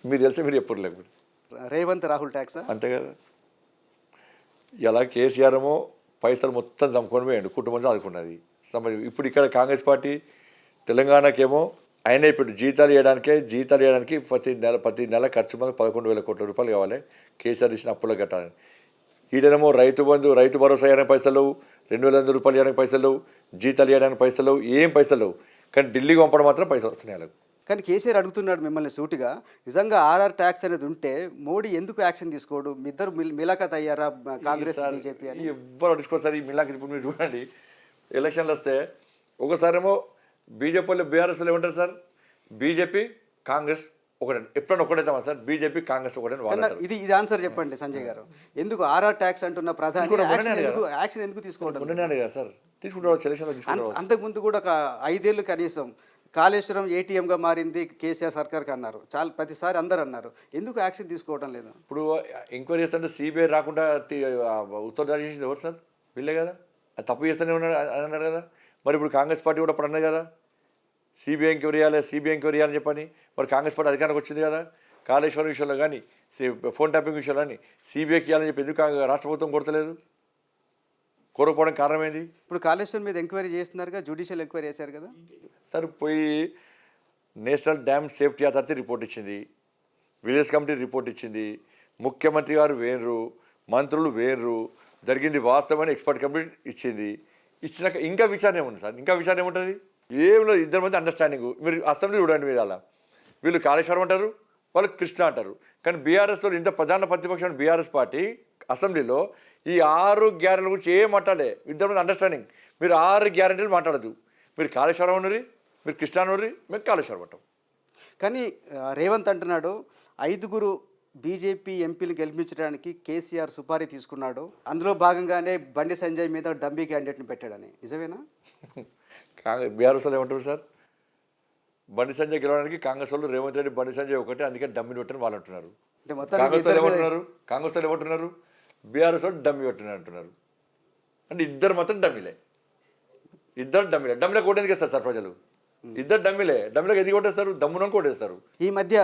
మీరు తెలిసి మీరు చెప్పరు లేకపోతే రేవంత్ రాహుల్ ట్యాక్స్ అంతే కదా. ఇలా కేసీఆర్ ఏమో పైసలు మొత్తం చంపుకొని పోయాడు, కుటుంబం చదువుకున్నది. ఇప్పుడు ఇక్కడ కాంగ్రెస్ పార్టీ తెలంగాణకేమో ఆయన ఇప్పుడు జీతాలు ఇవ్వడానికి ప్రతి నెల ఖర్చు మంది 11,000 కోట్ల రూపాయలు కావాలి కేసీఆర్ ఇచ్చిన అప్పులకు కట్టాలని. ఈడనేమో రైతు భరోసా ఇవ్వడానికి పైసలు, 2,200 రూపాయలు ఇవ్వడానికి పైసలు, జీతాలు ఇవ్వడానికి పైసలు, ఏం పైసలు, కానీ ఢిల్లీకి పంపడం మాత్రం పైసలు వస్తున్నాయి వాళ్ళకు. కానీ కేసీఆర్ అడుగుతున్నాడు మిమ్మల్ని సూటిగా, నిజంగా ఆర్ఆర్ ట్యాక్స్ అనేది ఉంటే మోడీ ఎందుకు యాక్షన్ తీసుకోడు? మీ ఇద్దరు మిలాఖత్ అయ్యారా కాంగ్రెస్ బీజేపీ అని? ఎవ్వరు అడుగుకోసారి ఈ మిలాఖత్. ఇప్పుడు మీరు చూడండి, ఎలక్షన్లు వస్తే ఒకసారేమో బీజేపీ వాళ్ళు బీఆర్ఎస్లో ఏమంటారు సార్, బీజేపీ కాంగ్రెస్ ఒకటే, ఎప్పుడైనా ఒకటేద్దామా సార్? బీజేపీ కాంగ్రెస్ ఒకటే. ఇది ఆన్సర్ చెప్పండి సంజయ్ గారు, ఎందుకు ఆర్ఆర్ ట్యాక్స్ అంటున్న ప్రధాని యాక్షన్ ఎందుకు తీసుకోవడం సార్? తీసుకుంటారు. అంతకుముందు కూడా ఒక 5 ఏళ్ళు కనీసం కాళేశ్వరం ఏటీఎంగా మారింది కేసీఆర్ సర్కార్కి అన్నారు, చాలా ప్రతిసారి అందరు అన్నారు, ఎందుకు యాక్షన్ తీసుకోవడం లేదు? ఇప్పుడు ఎంక్వైరీ చేస్తుంటే సిబిఐ రాకుండా ఉత్తర్వు జారీ చేసింది ఎవరు సార్? వీళ్ళే కదా. అది తప్పు చేస్తూనే అన్నాడు కదా. మరి ఇప్పుడు కాంగ్రెస్ పార్టీ కూడా అప్పుడు అన్నది కదా, సిబిఐ ఎంక్వైరీ చేయాలని చెప్పని. మరి కాంగ్రెస్ పార్టీ అధికారానికి వచ్చింది కదా, కాళేశ్వరం విషయంలో కానీ ఫోన్ ట్యాపింగ్ విషయంలో కానీ సిబిఐకి ఇవ్వాలని చెప్పి ఎందుకు రాష్ట్ర ప్రభుత్వం కొడతలేదు? కోరకపోవడం కారణం ఏంది? ఇప్పుడు కాళేశ్వరం మీద ఎంక్వైరీ చేస్తున్నారుగా, జ్యుడిషియల్ ఎంక్వైరీ చేశారు కదా. సార్ పోయి national dam safety authority report ఇచ్చింది, విలేజ్ కమిటీ రిపోర్ట్ ఇచ్చింది, ముఖ్యమంత్రి గారు వేరు, మంత్రులు వేరు, జరిగింది వాస్తవమని ఎక్స్పర్ట్ కమిటీ ఇచ్చింది. ఇచ్చినాక ఇంకా విచారణ ఏముంది సార్? ఇంకా విచారణ ఏముంటుంది? ఏమిలో ఇద్దరి మధ్య అండర్స్టాండింగ్. మీరు అసెంబ్లీ చూడండి, మీరు అలా వీళ్ళు కాళేశ్వరం అంటారు, వాళ్ళు కృష్ణ అంటారు. కానీ బీఆర్ఎస్లో ఇంత ప్రధాన ప్రతిపక్షం బీఆర్ఎస్ పార్టీ అసెంబ్లీలో ఈ 6 గ్యారెంటీల గురించి ఏం మాట్లాడే, ఇద్దరి మధ్య అండర్స్టాండింగ్. మీరు 6 గ్యారెంటీలు మాట్లాడదు. మీరు కాళేశ్వరం ఉన్నరి, మీరు కృష్ణా ఉన్నరి, మేము కాళేశ్వరం అంటాం. కానీ రేవంత్ అంటున్నాడు 5 బీజేపీ ఎంపీలు గెలిపించడానికి కేసీఆర్ సుపారీ తీసుకున్నాడు, అందులో భాగంగానే బండి సంజయ్ మీద డమ్మీ క్యాండిడేట్ని పెట్టాడని. నిజమేనా? బీఆర్ఎస్లో ఏమంటారు సార్? బండి సంజయ్ గెలవడానికి కాంగ్రెస్ వాళ్ళు రేవంత్ రెడ్డి బండి సంజయ్ ఒకటే, అందుకే డమ్మిని పెట్టని వాళ్ళు అంటున్నారు. అంటే మొత్తం కాంగ్రెస్ వాళ్ళు ఏమంటున్నారు? బీఆర్ఎస్ వాళ్ళు డమ్మి పెట్టిన అంటున్నారు. అంటే ఇద్దరు మాత్రం డమ్మిలే. డమ్మిలో కోటేందుకు వేస్తారు సార్ ప్రజలు? ఇద్దరు డమ్మిలోకి ఎదిగి కొట్టేస్తారు, దమ్మున కొట్టేస్తారు. ఈ మధ్య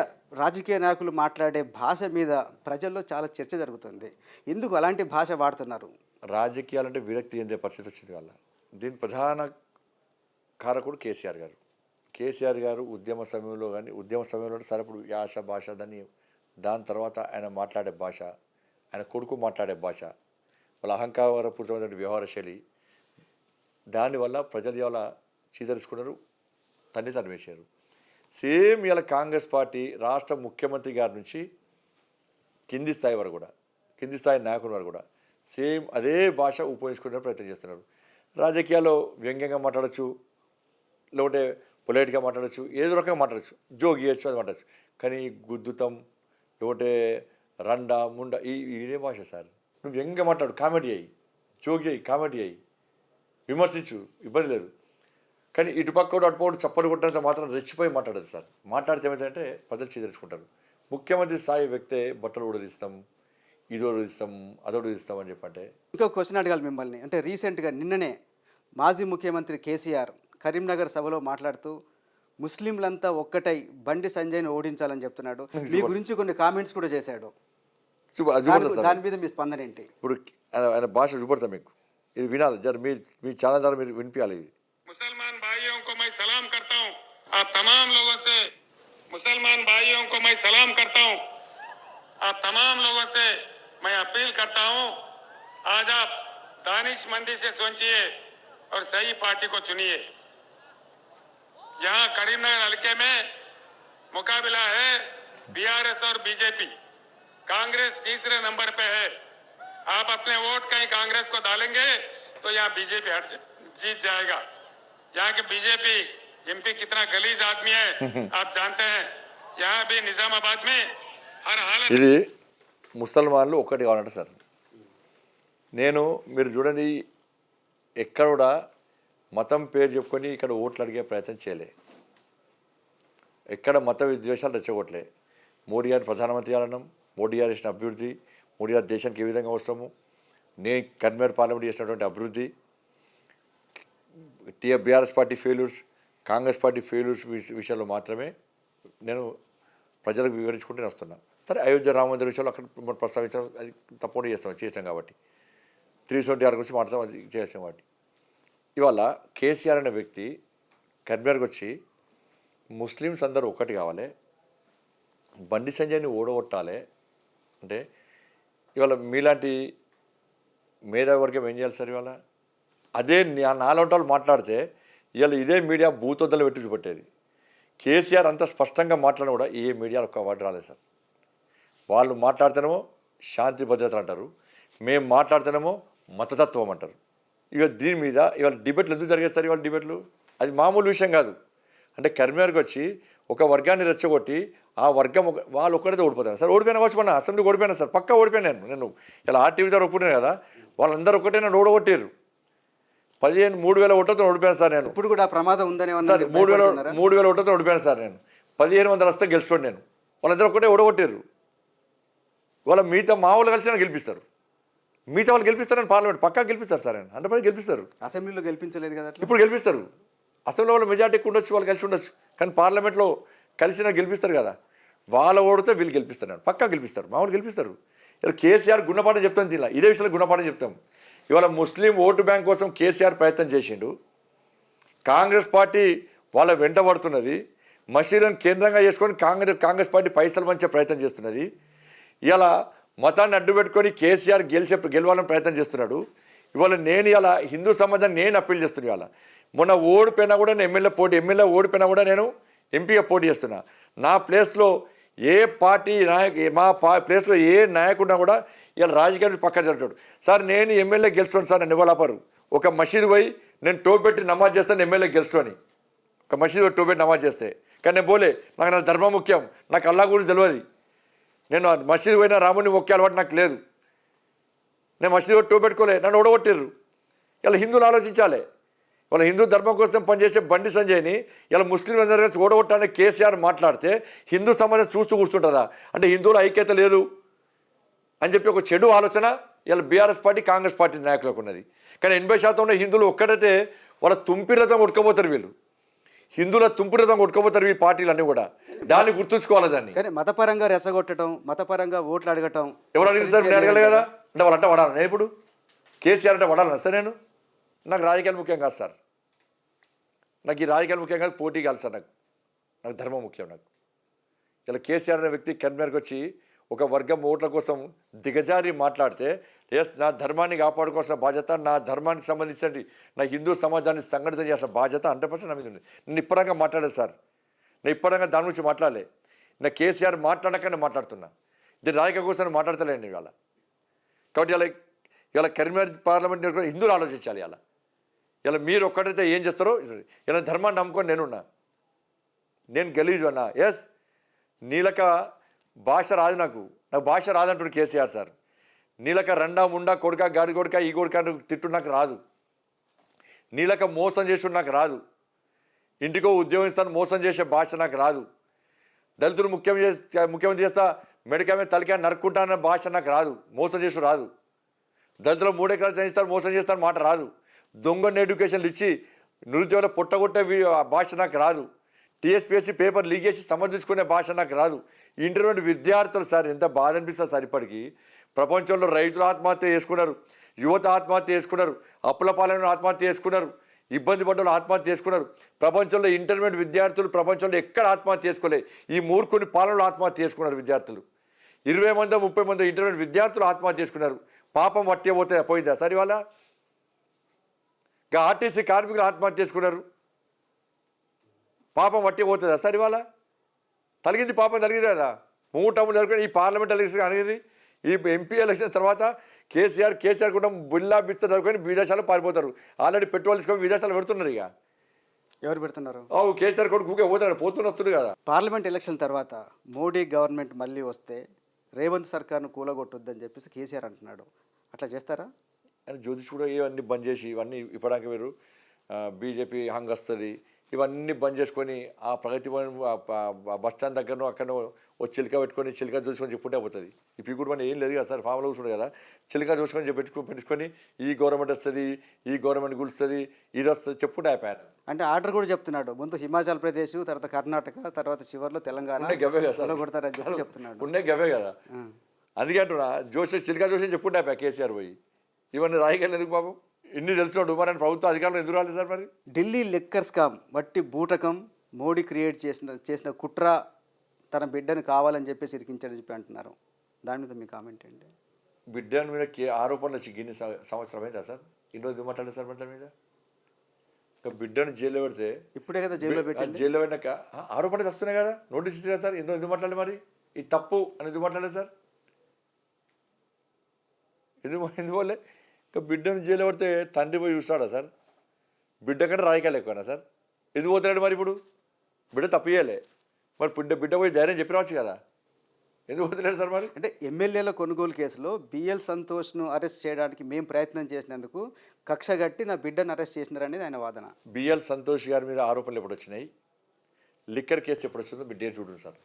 రాజకీయ నాయకులు మాట్లాడే భాష మీద ప్రజల్లో చాలా చర్చ జరుగుతుంది. ఎందుకు అలాంటి భాష వాడుతున్నారు? రాజకీయాలంటే విరక్తి చెందే పరిస్థితి వచ్చింది వల్ల. దీని ప్రధాన కారకుడు కేసీఆర్ గారు ఉద్యమ సమయంలో సరే ఇప్పుడు యాస భాష దాని తర్వాత ఆయన మాట్లాడే భాష, ఆయన కొడుకు మాట్లాడే భాష, వాళ్ళ అహంకారపూరితమైన వ్యవహార శైలి, దానివల్ల ప్రజలు ఇవాళ చీదరించుకున్నారు, తన్నివేశారు. సేమ్ ఇవాళ కాంగ్రెస్ పార్టీ రాష్ట్ర ముఖ్యమంత్రి గారి నుంచి కింది స్థాయి వరకు కూడా, కింది స్థాయి నాయకుల వరకు కూడా సేమ్ అదే భాష ఉపయోగించుకునే ప్రయత్నం చేస్తున్నారు. రాజకీయాల్లో వ్యంగ్యంగా మాట్లాడచ్చు, లేకుంటే పొలైట్గా మాట్లాడచ్చు, ఏదో రకంగా మాట్లాడచ్చు, జోక్ చేయొచ్చు, అది మాట్లాడచ్చు. కానీ గుద్దుతం, లేకుంటే రండ ముండ ఇదే భాష సార్. నువ్వు వ్యంగ్యంగా మాట్లాడు, కామెడీ అయ్యి, జోక్ చేయి, కామెడీ అయ్యి, విమర్శించు, ఇబ్బంది లేదు. కానీ ఇటుపక్క అటుపోడు చప్పలు కొట్టినంత మాత్రం రెచ్చిపోయి మాట్లాడదు సార్. మాట్లాడితే ఏమైందంటే ప్రజలు చీదరించుకుంటారు. ముఖ్యమంత్రి స్థాయి వ్యక్తే బట్టలు ఉడదీస్తాం, ఇదో ఉడదీస్తాం, అదో ఉడదీస్తాం అని చెప్పంటే. ఇంకో క్వశ్చన్ అడగాలి మిమ్మల్ని. అంటే రీసెంట్గా నిన్ననే మాజీ ముఖ్యమంత్రి కేసీఆర్ కరీంనగర్ సభలో మాట్లాడుతూ ముస్లింలంతా ఒక్కటై బండి సంజయ్ని ఓడించాలని చెప్తున్నాడు. మీ గురించి కొన్ని కామెంట్స్ కూడా చేశాడు. దాని మీద మీ స్పందన ఏంటి? ఇప్పుడు ఆయన భాష చూపడతాం మీకు, ఇది వినాలి జర, మీ ఛానల్ ద్వారా మీరు వినిపించాలి. ఇది मुसलमान भाइयों को मैं सलाम करता हूं, आप तमाम लोगों से मुसलमान भाइयों को मैं सलाम करता हूं, आप तमाम लोगों से मैं अपील करता हूं, आज आप दानिशमंदी से सोचिए और सही पार्टी को चुनिए. यहां करीमनगर हल्के में मुकाबला है बीआरएस और बीजेपी. कांग्रेस तीसरे नंबर पे है. आप अपने वोट कहीं कांग्रेस को डालेंगे तो यहाँ बीजेपी जीत जाएगा. यहाँ के बीजेपी एमपी कितना गलीज आदमी है आप जानते हैं. यहाँ भी निजामाबाद में हर हालत ఇది ముసల్మాన్లు ఒక్కటి కావాలంట సార్. మీరు చూడండి, ఎక్కడ కూడా మతం పేరు చెప్పుకొని ఇక్కడ ఓట్లు అడిగే ప్రయత్నం చేయలే, ఎక్కడ మత విద్వేషాలు రెచ్చగొట్టలే. మోడీ గారిని ప్రధానమంత్రి చేయాలన్నాం, మోడీ గారు చేసిన అభివృద్ధి, మోడీ గారి దేశానికి ఏ విధంగా అవసరము, నేను కన్వేర్ పార్లమెంట్ చేసినటువంటి అభివృద్ధి, BRS party failures, Congress party failures విషయాల్లో మాత్రమే నేను ప్రజలకు వివరించుకుంటూనే వస్తున్నా. సరే అయోధ్య రామ మందిర విషయంలో అక్కడ ప్రస్తావించడం అది తప్పకుండా చేసాం కాబట్టి 376 గురించి మాట్లాడతాం, అది చేసాం కాబట్టి. ఇవాళ కేసీఆర్ అనే వ్యక్తి కన్వేర్కి వచ్చి ముస్లిమ్స్ అందరూ ఒక్కటి కావాలి, బండి సంజయ్ని ఓడగొట్టాలి అంటే ఇవాళ మీలాంటి మేధావర్గం ఏం చేయాలి సార్? ఇవాళ అదే నాలుగు మాట్లాడితే ఇవాళ ఇదే మీడియా భూతొద్దలు పెట్టి చూపెట్టేది. కేసీఆర్ అంత స్పష్టంగా మాట్లాడినా కూడా ఏ మీడియా ఒక్క వాటి రాలేదు సార్. వాళ్ళు మాట్లాడితేనేమో శాంతి భద్రతలు అంటారు, మేము మాట్లాడితేనేమో మతతత్వం అంటారు. ఇక దీని మీద ఇవాళ డిబేట్లు ఎందుకు జరిగేస్తారు? ఇవాళ డిబేట్లు అది మామూలు విషయం కాదు. అంటే కరీంనగర్కి వచ్చి ఒక వర్గాన్ని రెచ్చగొట్టి ఆ వర్గం వాళ్ళు ఒక్కడైతే ఓడిపోతాను సార్. ఓడిపోయినా వచ్చి మన అసెంబ్లీకి ఓడిపోయినా సార్, పక్కా ఓడిపోయాను నేను. ఇలా ఆర్టీవీ ద్వారా ఒప్పుకున్నాను కదా, వాళ్ళందరూ ఒకటే నన్ను ఓడగొట్టారు. 3,000 ఓట్లతో ఓడిపోయాను సార్ నేను. ఇప్పుడు కూడా ప్రమాదం ఉందని సార్ 3,000 ఓట్లతో ఓడిపోయాను సార్ నేను. 1,500 వస్తే గెలుచుకోండి నేను. వాళ్ళందరూ ఒకటే ఓడగొట్టారు. వాళ్ళ మిగతా మా వాళ్ళు కలిసి నన్ను గెలిపిస్తారు, మిగతా వాళ్ళు గెలిపిస్తారని పార్లమెంట్ పక్కా గెలిపిస్తారు సార్. నేను 100% గెలిపిస్తారు. అసెంబ్లీలో గెలిపించలేదు కదా, ఇప్పుడు గెలిపిస్తారు. అసెంబ్లీలో వాళ్ళు మెజార్టీ ఉండొచ్చు, వాళ్ళు కలిసి ఉండొచ్చు, కానీ పార్లమెంట్లో కలిసి నాకు గెలిపిస్తారు కదా. వాళ్ళ ఓడితే వీళ్ళు గెలిపిస్తారు, పక్కా గెలిపిస్తారు, మామూలు గెలిపిస్తారు. ఇలా కేసీఆర్ గుణపాఠం చెప్తాం, దీనిలో ఇదే విషయంలో గుణపాఠం చెప్తాం. ఇవాళ ముస్లిం ఓటు బ్యాంక్ కోసం కేసీఆర్ ప్రయత్నం చేసిండు, కాంగ్రెస్ పార్టీ వాళ్ళ వెంట పడుతున్నది, మసీదులను కేంద్రంగా చేసుకొని కాంగ్రెస్ పార్టీ పైసలు మంచే ప్రయత్నం చేస్తున్నది. ఇలా మతాన్ని అడ్డు పెట్టుకొని కేసీఆర్ గెలవాలని ప్రయత్నం చేస్తున్నాడు. ఇవాళ నేను ఇలా హిందూ సమాజాన్ని నేను అప్పీల్ చేస్తున్నాను. ఇవాళ మొన్న ఓడిపోయినా కూడా నేను ఎమ్మెల్యే ఓడిపోయినా కూడా నేను ఎంపీగా పోటీ చేస్తున్నా. నా ప్లేస్లో ఏ పార్టీ ప్లేస్లో ఏ నాయకుడినా కూడా ఇలా రాజకీయాన్ని పక్కన జరుగుతాడు. సార్ నేను ఎమ్మెల్యే గెలుస్తాను సార్, నన్ను ఇవ్వలేపారు. ఒక మసీదు పోయి నేను టోపెట్టి నమాజ్ చేస్తాను, ఎమ్మెల్యే గెలుస్తాను. ఒక మసీదు టోపెట్టి నమాజ్ చేస్తే కానీ నేను పోలే, నాకు నా ధర్మం ముఖ్యం, నాకు అల్లా గురించి తెలియదు. నేను మసీదు పోయినా రాముని మొక్కే అలవాటు నాకు లేదు. నేను మసీదు టోపెట్టుకోలే, నన్ను ఓడగొట్టిర్రు. ఇలా హిందువులు ఆలోచించాలి. వాళ్ళ హిందూ ధర్మం కోసం పనిచేసే బండి సంజయ్ని ఇలా ముస్లింలు అందరూ కలిసి ఓడగొట్టాలని కేసీఆర్ మాట్లాడితే హిందూ సమాజం చూస్తూ కూర్చుంటుందా? అంటే హిందువుల ఐక్యత లేదు అని చెప్పి ఒక చెడు ఆలోచన ఇలా బీఆర్ఎస్ పార్టీ కాంగ్రెస్ పార్టీ నాయకులకు ఉన్నది. కానీ 80% హిందువులు ఒక్కడైతే వాళ్ళ తుంపిరతం కొట్టుకోపోతారు, వీళ్ళు హిందువుల తుంపిరతం కొట్టుకోపోతారు ఈ పార్టీలు అన్నీ కూడా. దాన్ని గుర్తుంచుకోవాలి. దాన్ని కానీ మతపరంగా రెచ్చగొట్టడం, మతపరంగా ఓట్లు అడగటం ఎవరు అడిగింది సార్? నేను అడగలే కదా. అంటే వాళ్ళంటే పడాలి నేను ఇప్పుడు కేసీఆర్ అంటే పడాలన్నా సార్? నాకు రాజకీయాలు ముఖ్యం కాదు సార్, నాకు ఈ రాజకీయాలు ముఖ్యం కాదు, పోటీ కాదు సార్, నాకు ధర్మం ముఖ్యం. నాకు ఇలా కేసీఆర్ అనే వ్యక్తి కన్వీనర్కి వచ్చి ఒక వర్గం ఓట్ల కోసం దిగజారి మాట్లాడితే, ఎస్ నా ధర్మాన్ని కాపాడుకోవాల్సిన బాధ్యత, నా ధర్మానికి సంబంధించిన నా హిందూ సమాజాన్ని సంఘటితం చేసిన బాధ్యత 100% నా మీద ఉంది. నేను ఇప్పటిదాకా మాట్లాడలేదు సార్, నేను ఇప్పటిదాకా దాని గురించి మాట్లాడలే. నా కేసీఆర్ మాట్లాడక నేను మాట్లాడుతున్నా, దీని రాజకీయ కోసం మాట్లాడతలేండి ఇవాళ. కాబట్టి ఇలా కరీంనగర్ పార్లమెంట్ హిందువులు ఆలోచించాలి. ఇలా మీరు ఒక్కడైతే ఏం చేస్తారో, ఇలా ధర్మాన్ని నమ్ముకొని నేనున్నా, నేను గలీజు అన్నా. ఎస్ నీలక భాష రాదు, నాకు భాష రాదంటుడు కేసీఆర్ సార్. నీలక రెండా ముండా కొడుక గాడి కొడుక ఈ కొడుక తిట్టు నాకు రాదు, నీలక మోసం చేసి నాకు రాదు, ఇంటికో ఉద్యోగం ఇస్తాను మోసం చేసే భాష నాకు రాదు, దళితులు ముఖ్యమంత్రి చేస్తా మెడకాయ మీద తలకాయ నరుక్కుంటానన్న భాష నాకు రాదు, మోసం చేసి రాదు. దళితులు 3 ఎకరాలు చేయిస్తారు మోసం చేస్తాను మాట రాదు. దొంగని ఎడ్యుకేషన్లు ఇచ్చి నిరుద్యోగులు పొట్టగొట్టే భాష నాకు రాదు. టీఎస్పీఎస్సీ పేపర్ లీక్ చేసి సమర్థించుకునే భాష నాకు రాదు. ఇంటర్మీడియట్ విద్యార్థులు సార్ ఎంత బాధ అనిపిస్తుంది సార్. ఇప్పటికీ ప్రపంచంలో రైతులు ఆత్మహత్య చేసుకున్నారు, యువత ఆత్మహత్య చేసుకున్నారు, అప్పుల పాలన ఆత్మహత్య చేసుకున్నారు, ఇబ్బంది పడ్డలు ఆత్మహత్య చేసుకున్నారు. ప్రపంచంలో ఇంటర్మీడియట్ విద్యార్థులు ప్రపంచంలో ఎక్కడ ఆత్మహత్య చేసుకోలేదు, ఈ మూర్ఖుని పాలనలో ఆత్మహత్య చేసుకున్నారు విద్యార్థులు. 20 మంది 30 మంది ఇంటర్మీడియట్ విద్యార్థులు ఆత్మహత్య చేసుకున్నారు. పాపం వట్టే పోయిందా సార్ ఇవాళ? ఆర్టీసీ కార్మికులు ఆత్మహత్య చేసుకున్నారు, పాపం వట్టే పోతుందా సార్ ఇవాళ? తలిగింది, పాపం తలిగింది కదా. 3 టర్ములు జరుగుతుంది. ఈ పార్లమెంట్ ఎలక్షన్ అనేది ఈ ఎంపీ ఎలక్షన్ తర్వాత కేసీఆర్ కూడా బిల్లా బిస్త జరుగుకొని విదేశాలు పారిపోతారు. ఆల్రెడీ పెట్రోల్ తీసుకొని విదేశాలు పెడుతున్నారు. ఇక ఎవరు పెడుతున్నారు? కేసీఆర్ కూడా ఊకే పోతున్న వస్తుంది కదా. పార్లమెంట్ ఎలక్షన్ తర్వాత మోడీ గవర్నమెంట్ మళ్ళీ వస్తే రేవంత్ సర్కార్ను కూలగొట్టొద్దని చెప్పేసి కేసీఆర్ అంటున్నాడు. అట్లా చేస్తారా? అని జ్యోతిష్ కూడా ఇవన్నీ బంద్ చేసి ఇవన్నీ ఇప్పటిదాకా మీరు బీజేపీ హంగ్ వస్తుంది ఇవన్నీ బంద్ చేసుకొని ఆ ప్రగతి బస్ స్టాండ్ దగ్గరనో అక్కడనో ఓ చిలుక పెట్టుకొని చిలుక చూసుకొని చెప్పుకుంటే పోతుంది. ఇప్పుడు కూడా మనం ఏం లేదు కదా సార్, ఫామ్లో కూర్చుండే కదా, చిలుక చూసుకొని పెట్టుకొని ఈ గవర్నమెంట్ వస్తుంది, ఈ గవర్నమెంట్ గులుస్తుంది, ఇది వస్తుంది చెప్పుకుంటే అయిపోయాను. అంటే ఆర్డర్ కూడా చెప్తున్నాడు, ముందు హిమాచల్ ప్రదేశ్, తర్వాత కర్ణాటక, తర్వాత చివరిలో తెలంగాణ గవే కదా సార్ కొడతారని చెప్పి చెప్తున్నాడు. ఉండే గవే కదా. అందుకే అంటున్నా చిలుక చూసి చెప్పుకుంటే అయిపోయా కేసీఆర్ పోయి. ఇవన్నీ రాయగలను ఎందుకు బాబు? ఇన్ని తెలుసుకోండు మరి ప్రభుత్వ అధికారులు ఎందుకు రాలేదు సార్? మరి ఢిల్లీ లిక్కర్ స్కామ్ వట్టి బూటకం, మోడీ క్రియేట్ చేసిన కుట్ర, తన బిడ్డను కావాలని చెప్పేసి ఇరికించాడని చెప్పి అంటున్నారు. దాని మీద మీ కామెంట్ ఏంటి? బిడ్డను మీద ఆరోపణలు వచ్చి గిన్ని సంవత్సరం అయిందా సార్? ఇన్ని రోజు మాట్లాడారు సార్ బిడ్డ మీద? ఇంకా బిడ్డను జైల్లో పెడితే ఇప్పుడే కదా జైల్లో పెట్టాక ఆరోపణలు వస్తున్నాయి కదా, నోటీస్ ఇచ్చారు కదా సార్. ఎందుకు మాట్లాడాలి మరి? ఇది తప్పు అని ఎందుకు మాట్లాడలేదు సార్? ఎందువల్లే ఇంకా బిడ్డను జైలు పడితే తండ్రి పోయి చూస్తాడా సార్? బిడ్డ కంటే రాజకీయాలు ఎక్కువనా సార్? ఎందుకు పోతున్నాడు మరి? ఇప్పుడు బిడ్డ తప్పియాలే మరి, బిడ్డ పోయి ధైర్యం చెప్పి రావచ్చు కదా, ఎందుకు పోతున్నాడు సార్ మరి? అంటే ఎమ్మెల్యేల కొనుగోలు కేసులో బిఎల్ సంతోష్ను అరెస్ట్ చేయడానికి మేము ప్రయత్నం చేసినందుకు కక్షగట్టి నా బిడ్డను అరెస్ట్ చేసినారనేది ఆయన వాదన. బిఎల్ సంతోష్ గారి మీద ఆరోపణలు ఎప్పుడు వచ్చినాయి, లిక్కర్ కేసు ఎప్పుడు వచ్చిందో మీరు డేట్ చూడండి సార్.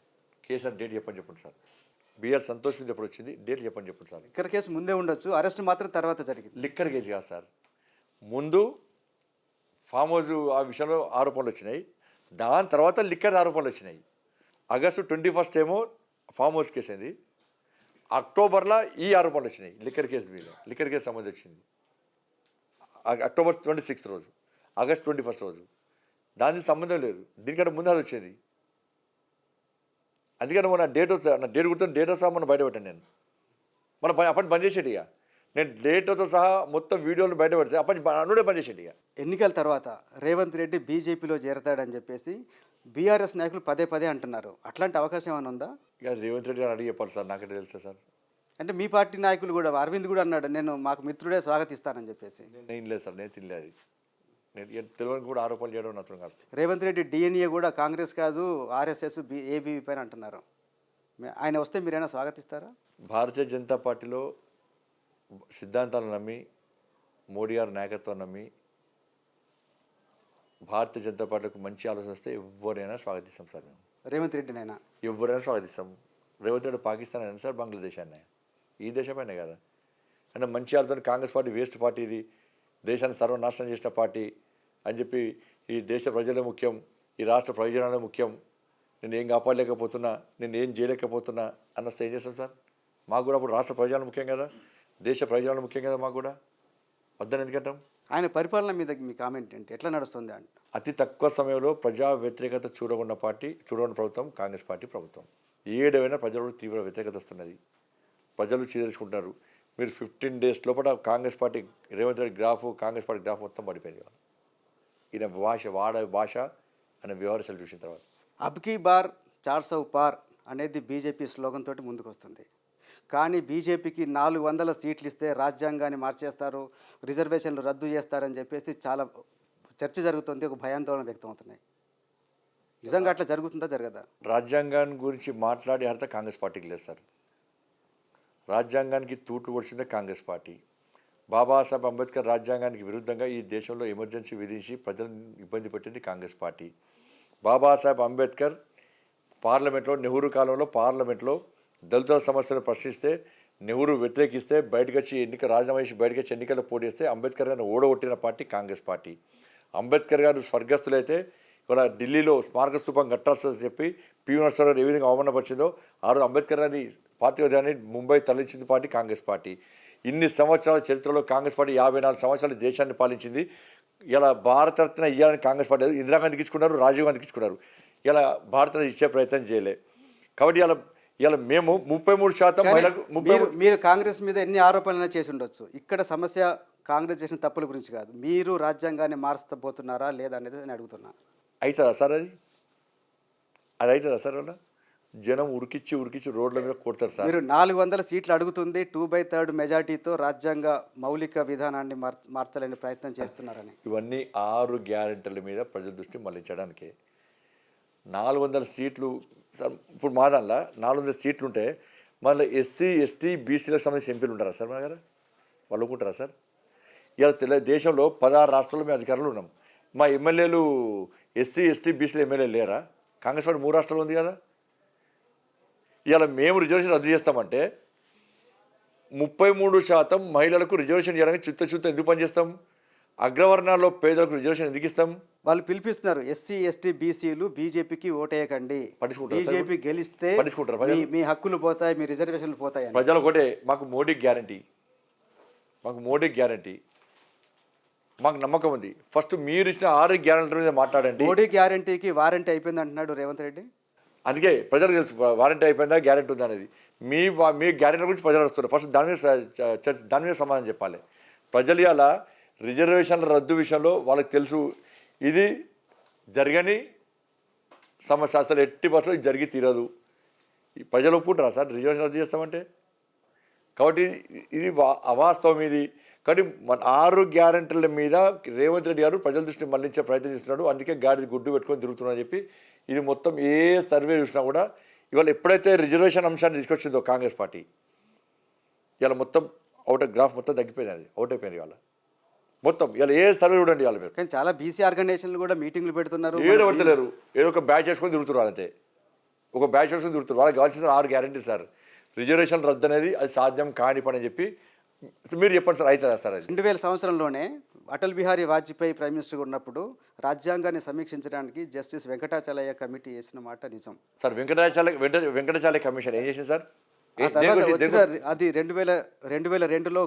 కేసు అని డేట్ చెప్పండి సార్. బిఆర్ సంతోష్ మీద ఎప్పుడు వచ్చింది, డేట్ చెప్పండి సార్. లిక్కర్ కేసు ముందే ఉండొచ్చు, అరెస్ట్ మాత్రం తర్వాత జరిగింది. లిక్కర్ కేసు కాదు సార్, ముందు ఫామ్ హౌస్ ఆ విషయంలో ఆరోపణలు వచ్చినాయి, దాని తర్వాత లిక్కర్ ఆరోపణలు వచ్చినాయి. ఆగస్టు 21 ఏమో ఫామ్ హౌస్ కేసు అయింది. అక్టోబర్లో ఈ ఆరోపణలు వచ్చినాయి లిక్కర్ కేసు మీద, లిక్కర్ కేసు సంబంధం వచ్చింది అక్టోబర్ 26 రోజు, ఆగస్ట్ 21 రోజు. దానికి సంబంధం లేదు, దీనికంటే ముందు అది వచ్చేది. అందుకని నా డేట్ గుర్తుంది, డేట్ సహా మనం బయటపెట్టాను నేను. మన అప్పటి పని చేసేది ఇక నేను డేట్తో సహా మొత్తం వీడియోలు బయట పెడితే అప్పటి అనుడే పని చేసేది ఇక. ఎన్నికల తర్వాత రేవంత్ రెడ్డి బీజేపీలో చేరతాడని చెప్పేసి బీఆర్ఎస్ నాయకులు పదే పదే అంటున్నారు. అట్లాంటి అవకాశం ఏమైనా ఉందా? ఇక రేవంత్ రెడ్డి గారు అడిగి చెప్పాలి సార్, నాకంటే తెలుసా సార్. అంటే మీ పార్టీ నాయకులు కూడా, అరవింద్ కూడా అన్నాడు, నేను మాకు మిత్రుడే స్వాగతిస్తానని చెప్పేసి. నేను లేదు సార్, నేను తినలేదు. నేను తెలియని కూడా ఆరోపణలు చేయడం నచ్చడం కాదు. రేవంత్ రెడ్డి డిఎన్ఏ కూడా కాంగ్రెస్ కాదు ఆర్ఎస్ఎస్ ఏబీవీ పైన అంటున్నారు. ఆయన వస్తే మీరైనా స్వాగతిస్తారా? భారతీయ జనతా పార్టీలో సిద్ధాంతాలను నమ్మి, మోడీ గారి నాయకత్వం నమ్మి, భారతీయ జనతా పార్టీకి మంచి ఆలోచన వస్తే ఎవరైనా స్వాగతిస్తాం సార్. మేము రేవంత్ రెడ్డినైనా ఎవరైనా స్వాగతిస్తాం. రేవంత్ రెడ్డి పాకిస్తాన్ అయినా సార్, బంగ్లాదేశ్ అయినా, ఈ దేశమైనా కదా. అంటే మంచి ఆలోచన. కాంగ్రెస్ పార్టీ వేస్ట్ పార్టీ, ఇది దేశాన్ని సర్వనాశనం చేసిన పార్టీ అని చెప్పి, ఈ దేశ ప్రజలే ముఖ్యం, ఈ రాష్ట్ర ప్రయోజనాలే ముఖ్యం, నేను ఏం కాపాడలేకపోతున్నా, నేను ఏం చేయలేకపోతున్నా అన్నస్తే ఏం చేస్తాం సార్? మాకు కూడా అప్పుడు రాష్ట్ర ప్రయోజనాలు ముఖ్యం కదా, దేశ ప్రయోజనాలు ముఖ్యం కదా మాకు కూడా. వద్దని ఎందుకంటాం? ఆయన పరిపాలన మీద మీ కామెంట్ ఏంటి? ఎట్లా నడుస్తుంది అంట? అతి తక్కువ సమయంలో ప్రజా వ్యతిరేకత చూడకున్న ప్రభుత్వం కాంగ్రెస్ పార్టీ ప్రభుత్వం. ఏడవైనా ప్రజలు తీవ్ర వ్యతిరేకత వస్తున్నది, ప్రజలు చీదరించుకుంటున్నారు. మీరు 15 days లోపల Congress party Revanth Reddy graph, Congress party graph మొత్తం పడిపోయింది. ఈయన భాష అనే వ్యవహారాలు చూసిన తర్వాత అబ్కీ బార్ 400 పార్ అనేది బీజేపీ స్లోగన్ తోటి ముందుకు వస్తుంది. కానీ బీజేపీకి 400 సీట్లు ఇస్తే రాజ్యాంగాన్ని మార్చేస్తారు, రిజర్వేషన్లు రద్దు చేస్తారని చెప్పేసి చాలా చర్చ జరుగుతుంది, ఒక భయాందోళన వ్యక్తం అవుతున్నాయి. నిజంగా అట్లా జరుగుతుందా, జరగదా? రాజ్యాంగాన్ని గురించి మాట్లాడే అర్హత కాంగ్రెస్ పార్టీకి లేదు సార్. రాజ్యాంగానికి తూట్లు పొడిచిందే కాంగ్రెస్ పార్టీ. బాబాసాహెబ్ అంబేద్కర్ రాజ్యాంగానికి విరుద్ధంగా ఈ దేశంలో ఎమర్జెన్సీ విధించి ప్రజలను ఇబ్బంది పెట్టింది కాంగ్రెస్ పార్టీ. బాబాసాహెబ్ అంబేద్కర్ పార్లమెంట్లో, నెహ్రూ కాలంలో పార్లమెంట్లో దళితుల సమస్యలు ప్రశ్నిస్తే, నెహ్రూ వ్యతిరేకిస్తే, బయటకు వచ్చి రాజీనామా చేసి బయటకు వచ్చి ఎన్నికల్లో పోటీ చేస్తే అంబేద్కర్ గారిని ఓడగొట్టిన పార్టీ కాంగ్రెస్ పార్టీ. అంబేద్కర్ గారు స్వర్గస్థులైతే ఇవాళ ఢిల్లీలో స్మారక స్తూపం కట్టాల్సిందని చెప్పి పివి నరసింహారావు ఏ విధంగా అవమానపరిచిందో, ఆ రోజు అంబేద్కర్ గారిని పార్టీ ఉదయాన్ని ముంబై తరలించింది పార్టీ కాంగ్రెస్ పార్టీ. ఇన్ని సంవత్సరాల చరిత్రలో కాంగ్రెస్ పార్టీ 54 సంవత్సరాలు దేశాన్ని పాలించింది. ఇలా భారతరత్న ఇవ్వాలని కాంగ్రెస్ పార్టీ ఇందిరాగాంధీకి ఇచ్చుకున్నారు, రాజీవ్ గాంధీకి ఇచ్చుకున్నారు. ఇలా భారతరత్న ఇచ్చే ప్రయత్నం చేయలే. కాబట్టి ఇలా మేము 33% మహిళలకు మీరు కాంగ్రెస్ మీద ఎన్ని ఆరోపణలు చేసి ఉండొచ్చు. ఇక్కడ సమస్య కాంగ్రెస్ చేసిన తప్పుల గురించి కాదు, మీరు రాజ్యాంగాన్ని మార్చబోతున్నారా లేదా అనేది నేను అడుగుతున్నా. అవుతుందా సార్? అది అవుతుందా సార్? వల్ల జనం ఉరికిచ్చి రోడ్ల మీద కొడతారు సార్. మీరు 400 సీట్లు అడుగుతుంది 2/3 మెజార్టీతో రాజ్యాంగ మౌలిక విధానాన్ని మార్చాలని ప్రయత్నం చేస్తున్నారని. ఇవన్నీ 6 గ్యారెంటీల మీద ప్రజల దృష్టి మళ్లించడానికి 400 సీట్లు సార్. ఇప్పుడు మా దానిలో 400 సీట్లు ఉంటే మళ్ళీ ఎస్సీ, ఎస్టీ, బీసీలకు సంబంధించి ఎంపీలు ఉంటారా సార్? మా దగ్గర వాళ్ళు ఒప్పుకుంటారా సార్? ఇలా దేశంలో 16 రాష్ట్రాల్లో మేము అధికారులు ఉన్నాం. మా ఎమ్మెల్యేలు ఎస్సీ, ఎస్టీ, బీసీలు ఎమ్మెల్యేలు లేరా? కాంగ్రెస్ పార్టీ 3 రాష్ట్రాలు ఉంది కదా. ఇలా మేము రిజర్వేషన్ రద్దు చేస్తామంటే 33% మహిళలకు రిజర్వేషన్ చేయడానికి చిత్తశుద్ధి ఎందుకు పనిచేస్తాం? అగ్రవర్ణాల్లో పేదలకు రిజర్వేషన్ ఎందుకు ఇస్తాం? వాళ్ళు పిలిపిస్తున్నారు, ఎస్సీ, ఎస్టీ, బీసీలు బీజేపీకి ఓటేయకండి, బీజేపీ గెలిస్తే మీ హక్కులు పోతాయి, మీ రిజర్వేషన్లు పోతాయి. ప్రజలకు ఒకటే, మాకు మోడీ గ్యారంటీ, మాకు నమ్మకం ఉంది. ఫస్ట్ మీరు ఇచ్చిన 6 గ్యారెంటీల మీద మాట్లాడండి. మోడీ గ్యారంటీకి వారంటీ అయిపోయింది అంటున్నాడు రేవంత్ రెడ్డి. అందుకే ప్రజలకు తెలుసు వారంటీ అయిపోయిందా, గ్యారెంటీ ఉందా అనేది. మీ గ్యారెంటీ గురించి ప్రజలు వస్తున్నారు. ఫస్ట్ దాని మీద సమాధానం చెప్పాలి. ప్రజలు ఇలా రిజర్వేషన్ల రద్దు విషయంలో వాళ్ళకి తెలుసు ఇది జరగని సమస్య, అసలు ఎట్టి బస్సులో ఇది జరిగి తీరదు. ప్రజలు ఒప్పుకుంటారా సార్ రిజర్వేషన్ రద్దు చేస్తామంటే? కాబట్టి ఇది అవాస్తవం ఇది. కాబట్టి 6 గ్యారెంటీల మీద రేవంత్ రెడ్డి గారు ప్రజల దృష్టిని మళ్లించే ప్రయత్నం చేస్తున్నాడు. అందుకే గాడిది గుడ్డు పెట్టుకొని తిరుగుతున్నాడని చెప్పి ఇది మొత్తం ఏ సర్వే చూసినా కూడా ఇవాళ ఎప్పుడైతే రిజర్వేషన్ అంశాన్ని తీసుకొచ్చిందో కాంగ్రెస్ పార్టీ, ఇవాళ మొత్తం గ్రాఫ్ మొత్తం తగ్గిపోయింది, అది అవుట్ అయిపోయింది. ఇవాళ మొత్తం ఇలా ఏ సర్వే చూడండి ఇవాళ మీరు. కానీ చాలా బీసీ ఆర్గనైజేషన్లు కూడా మీటింగ్లు పెడుతున్నారు, ఏడు పడతలేరు. ఏదో ఒక బ్యాచ్ వేసుకొని తిరుగుతున్నారు, అంతే. ఒక బ్యాచ్ వేసుకొని తిరుగుతారు. వాళ్ళకి కావాల్సిన 6 గ్యారెంటీ సార్. రిజర్వేషన్ రద్దు అనేది అది సాధ్యం కాని పని అని చెప్పి మీరు చెప్పండి సార్, అవుతుందా సార్? అది 2000 సంవత్సరంలోనే అటల్ బిహారీ వాజ్పేయి ప్రైమ్ మినిస్టర్గా ఉన్నప్పుడు రాజ్యాంగాన్ని సమీక్షించడానికి జస్టిస్ వెంకటాచలయ్య కమిటీ వేసిన మాట నిజం. సార్ వెంకటాచలయ కమిషన్ ఏం చేసింది సార్? ఆ తర్వాత వచ్చిన అది 2002లో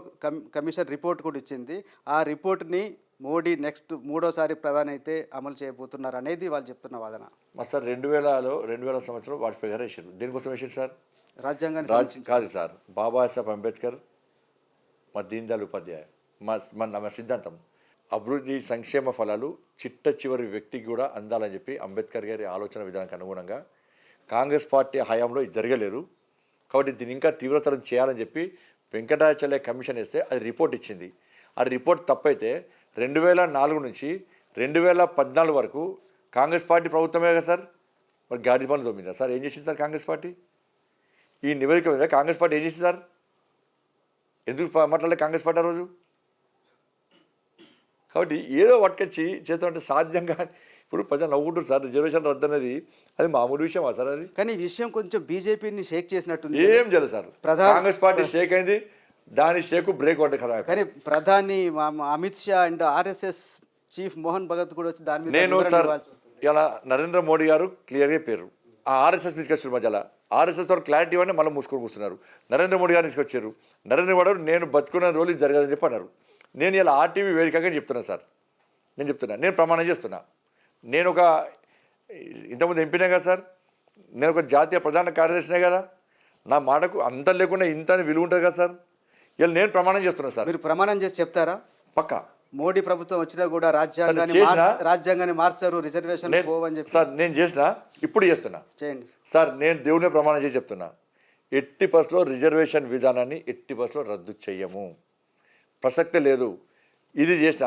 కమిషన్ రిపోర్ట్ కూడా ఇచ్చింది. ఆ రిపోర్ట్ని మోడీ నెక్స్ట్ మూడోసారి ప్రధాని అయితే అమలు చేయబోతున్నారు అనేది వాళ్ళు చెప్తున్న వాదన. మరి సార్ 2000 సంవత్సరం వాజ్పేయి గారు వేసారు. దేనికోసం వేసారు సార్? రాజ్యాంగాన్ని కాదు సార్, బాబాసాహెబ్ అంబేద్కర్, మా దీన్ దయాళ్ ఉపాధ్యాయ, మా సిద్ధాంతం అభివృద్ధి సంక్షేమ ఫలాలు చిట్ట చివరి వ్యక్తికి కూడా అందాలని చెప్పి అంబేద్కర్ గారి ఆలోచన విధానానికి అనుగుణంగా కాంగ్రెస్ పార్టీ హయాంలో ఇది జరగలేరు. కాబట్టి దీన్ని ఇంకా తీవ్రతరం చేయాలని చెప్పి వెంకటాచలయ కమిషన్ వేస్తే అది రిపోర్ట్ ఇచ్చింది. ఆ రిపోర్ట్ తప్పైతే 2004 నుంచి 2014 వరకు కాంగ్రెస్ పార్టీ ప్రభుత్వమే కదా సార్. మరి గాడి పనులు తోమిందా సార్? ఏం చేసింది సార్ కాంగ్రెస్ పార్టీ? ఈ నివేదిక మీద కాంగ్రెస్ పార్టీ ఏం చేసింది సార్? ఎందుకు మాట్లాడలేదు కాంగ్రెస్ పార్టీ ఆ రోజు? కాబట్టి ఏదో పట్టుకొచ్చి చేస్తామంటే సాధ్యంగా ఇప్పుడు ప్రజలు నవ్వుకుంటారు సార్. రిజర్వేషన్ రద్దు అనేది అది మామూలు విషయమా సార్? అది కానీ ఈ విషయం కొంచెం బీజేపీని షేక్ చేసినట్టుంది. ఏం చేయలేదు సార్. కాంగ్రెస్ పార్టీ షేక్ అయింది, దాని షేక్ బ్రేక్ పడ్డది కదా. కానీ ప్రధాని Amit Shah and RSS chief Mohan Bhagat కూడా వచ్చి దాని మీద నేను సార్ ఇలా నరేంద్ర మోడీ గారు క్లియర్గా పేరు ఆ ఆర్ఎస్ఎస్ తీసుకొచ్చారు. మధ్యలో ఆర్ఎస్ఎస్ తో క్లారిటీ ఇవ్వండి, మళ్ళీ మూసుకొని కూర్చున్నారు. నరేంద్ర మోడీ గారు తీసుకొచ్చారు. నరేంద్ర మోడీ గారు నేను బతుకున్న రోజులు ఇది జరగదని చెప్పి అన్నారు. నేను ఇలా ఆర్టీవీ వేదికగా చెప్తున్నాను సార్. నేను ప్రమాణం చేస్తున్నా. నేను ఒక ఇంతకుముందు ఎంపీనే కదా సార్, నేను ఒక జాతీయ ప్రధాన కార్యదర్శినే కదా. నా మాటకు అంత లేకుండా ఇంత అని విలువ ఉంటుంది కదా సార్. ఇలా నేను ప్రమాణం చేస్తున్నాను సార్. మీరు ప్రమాణం చేసి చెప్తారా? పక్కా. మోడీ ప్రభుత్వం వచ్చినా కూడా రాజ్యాంగాన్ని మార్చారు, రిజర్వేషన్ పోవని చెప్పి సార్ నేను చేసినా, ఇప్పుడు చేస్తున్నా. చేయండి సార్. నేను దేవుని ప్రమాణం చేసి చెప్తున్నా, ఎట్టి బస్సులో రిజర్వేషన్ విధానాన్ని ఎట్టి బస్సులో రద్దు చెయ్యము, ప్రసక్తే లేదు. ఇది చేసిన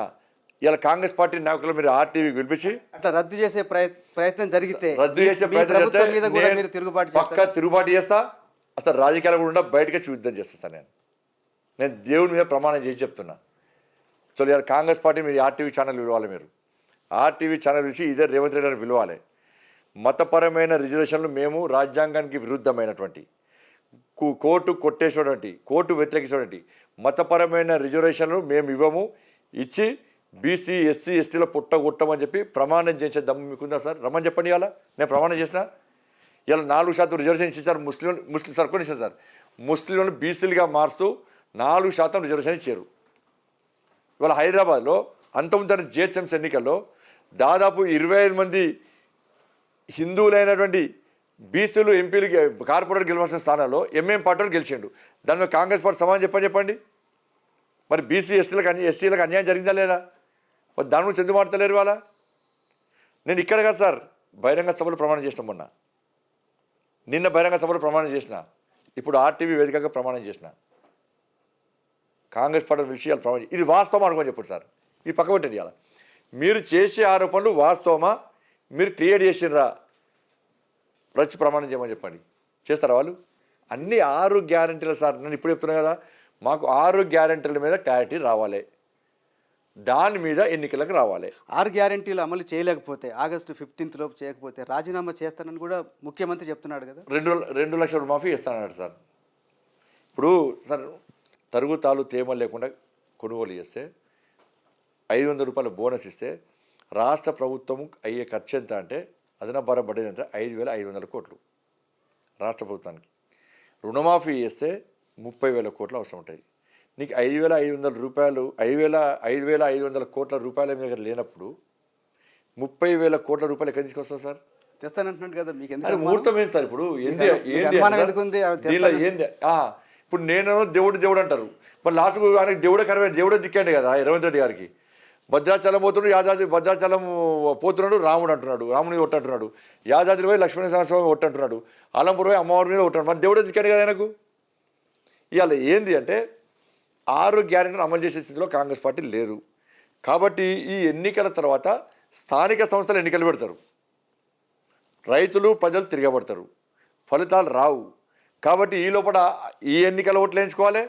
ఇలా కాంగ్రెస్ పార్టీ నాయకులు మీరు ఆర్టీవీ పిలిపించి అట్లా రద్దు చేసే ప్రయత్నం జరిగితే రద్దు చేసే ప్రయత్నం మీద కూడా మీరు తిరుగుబాటు చేస్తా. అసలు రాజకీయాలు కూడా బయటకు వచ్చి యుద్ధం చేస్తాను. నేను దేవుని మీద ప్రమాణం చేసి చెప్తున్నా. సో ఇలా కాంగ్రెస్ పార్టీ మీరు ఆర్టీవీ ఛానల్ పిలవాలి. మీరు ఆర్టీవీ ఛానల్ పిలిచి ఇదే రేవంత్ రెడ్డి గారిని పిలవాలి. మతపరమైన రిజర్వేషన్లు మేము రాజ్యాంగానికి విరుద్ధమైనటువంటి కోర్టు కొట్టేసినటువంటి కోర్టు వ్యతిరేకించినటువంటి మతపరమైన రిజర్వేషన్లు మేము ఇవ్వము, ఇచ్చి బీసీ ఎస్సీ ఎస్టీలో పుట్టగొట్టమని చెప్పి ప్రమాణం చేసే దమ్ము మీకుందా సార్? రమ్మని చెప్పండి. ఇలా నేను ప్రమాణం చేసిన ఇలా 4% రిజర్వేషన్ ఇచ్చేసారు. ముస్లిం సార్ కొన్ని ఇచ్చారు సార్. ముస్లింలను బీసీలుగా మారుస్తూ 4% రిజర్వేషన్ ఇచ్చారు. ఇవాళ హైదరాబాద్లో అంతకుముందు జిహెచ్ఎంసీ ఎన్నికల్లో దాదాపు 25 మంది హిందువులైనటువంటి బీసీలు ఎంపీలు కార్పొరేటర్ గెలవాల్సిన స్థానాల్లో ఎంఎం పార్టీ గెలిచిండు. దాని మీద కాంగ్రెస్ పార్టీ సమాధానం చెప్పండి. మరి బీసీ ఎస్టీలకు అన్యాయం జరిగిందా లేదా? మరి దాని గురించి ఎందుకు మాట్లాడలేరు వాళ్ళ? నేను ఇక్కడ కాదు సార్, బహిరంగ సభలు ప్రమాణం చేసిన నిన్న బహిరంగ సభలో ప్రమాణం చేసిన, ఇప్పుడు ఆర్టీవీ వేదికగా ప్రమాణం చేసిన. కాంగ్రెస్ పార్టీ విషయాలు ప్రమాణం ఇది వాస్తవం అనుకోని చెప్పండి సార్. ఈ పక్క పెట్టండి. ఇవాళ మీరు చేసే ఆరోపణలు వాస్తవమా, మీరు క్రియేట్ చేసినరా రచ్చి ప్రమాణం చేయమని చెప్పండి. చేస్తారా వాళ్ళు? అన్ని 6 గ్యారెంటీలు సార్. నేను ఇప్పుడు చెప్తున్నా కదా, మాకు 6 గ్యారెంటీల మీద క్లారిటీ రావాలి, దాని మీద ఎన్నికలకు రావాలి. 6 గ్యారెంటీలు అమలు చేయలేకపోతే ఆగస్టు 15th లోపు చేయకపోతే రాజీనామా చేస్తానని కూడా ముఖ్యమంత్రి చెప్తున్నాడు కదా. 2 లక్షల రుణమాఫీ ఇస్తానన్నాడు సార్. ఇప్పుడు సార్ తరుగుతాలు తేమలు లేకుండా కొనుగోలు చేస్తే 500 రూపాయల బోనస్ ఇస్తే రాష్ట్ర ప్రభుత్వం అయ్యే ఖర్చు ఎంత అంటే అదనపు భారం పడేది అంటే 5,500 కోట్లు రాష్ట్ర ప్రభుత్వానికి. రుణమాఫీ చేస్తే 30,000 కోట్లు అవసరం ఉంటుంది. నీకు 5,500 రూపాయలు 5,500 కోట్ల రూపాయల మీద లేనప్పుడు 30,000 కోట్ల రూపాయలు ఎక్కడి నుంచి వస్తాయి సార్? తెస్తానంటున్నాడు కదా. మీకు అది ముహూర్తం ఏంటి సార్? ఇప్పుడు ఏంది ఇప్పుడు నేను దేవుడు అంటారు. మరి లాస్ట్కు ఆయనకి దేవుడే దిక్కండి కదా రేవంత్ రెడ్డి గారికి. భద్రాచలం పోతున్నాడు, భద్రాచలం పోతున్నాడు, రాముడు అంటున్నాడు, రాముని ఒట్టంటున్నాడు. యాదాద్రి పోయి లక్ష్మీనరసింహస్వామి ఒట్టంటున్నాడు, అలంపూర్ పోయి అమ్మవారి మీద ఒట్టంటున్నాడు. మరి దేవుడే దిక్కండి కదా ఆయనకు. ఇవాళ ఏంది అంటే 6 గ్యారెంటీలు అమలు చేసే స్థితిలో కాంగ్రెస్ పార్టీ లేదు. కాబట్టి ఈ ఎన్నికల తర్వాత స్థానిక సంస్థలు ఎన్నికలు పెడతారు, రైతులు ప్రజలు తిరగబడతారు, ఫలితాలు రావు. కాబట్టి ఈ లోపల ఈ ఎన్నికల ఓట్లు వేయించుకోవాలి,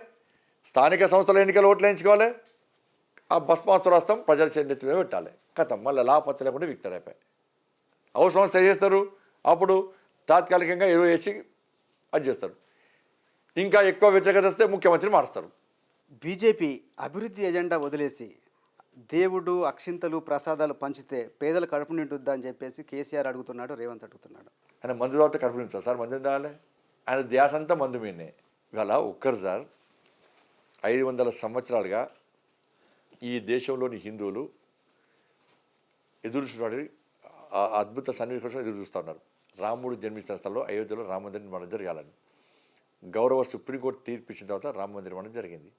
స్థానిక సంస్థల ఎన్నికల ఓట్లు వేయించుకోవాలి, ఆ భస్మాస్త్ర రాస్తాం ప్రజల చెందెత్తి మీద పెట్టాలి. కథం మళ్ళీ లాపత్తి లేకుండా విక్టర్ అయిపోయి అవసరం వస్తే చేస్తారు. అప్పుడు తాత్కాలికంగా ఏదో వేసి అది చేస్తారు. ఇంకా ఎక్కువ వ్యతిరేకత వస్తే ముఖ్యమంత్రి మారుస్తారు. బీజేపీ అభివృద్ధి ఎజెండా వదిలేసి దేవుడు అక్షింతలు ప్రసాదాలు పంచితే పేదల కడుపు నిండుద్దా అని చెప్పేసి కేసీఆర్ అడుగుతున్నాడు, రేవంత్ అడుగుతున్నాడు. ఆయన మందు తాగితే కడుపు నింపుతారు సార్, మందు తాగాలి. ఆయన ధ్యాస అంతా మందు మీదనే. ఇవాళ ఒక్కరు సార్ 500 సంవత్సరాలుగా ఈ దేశంలోని హిందువులు ఎదురు చూడాలి, అద్భుత సన్నివేశం కోసం ఎదురు చూస్తూ ఉన్నారు. రాముడు జన్మించిన స్థలంలో అయోధ్యలో రామ మందిర నిర్మాణం జరగాలని గౌరవ సుప్రీంకోర్టు తీర్పు ఇచ్చిన తర్వాత రామ మందిర నిర్మాణం జరిగింది.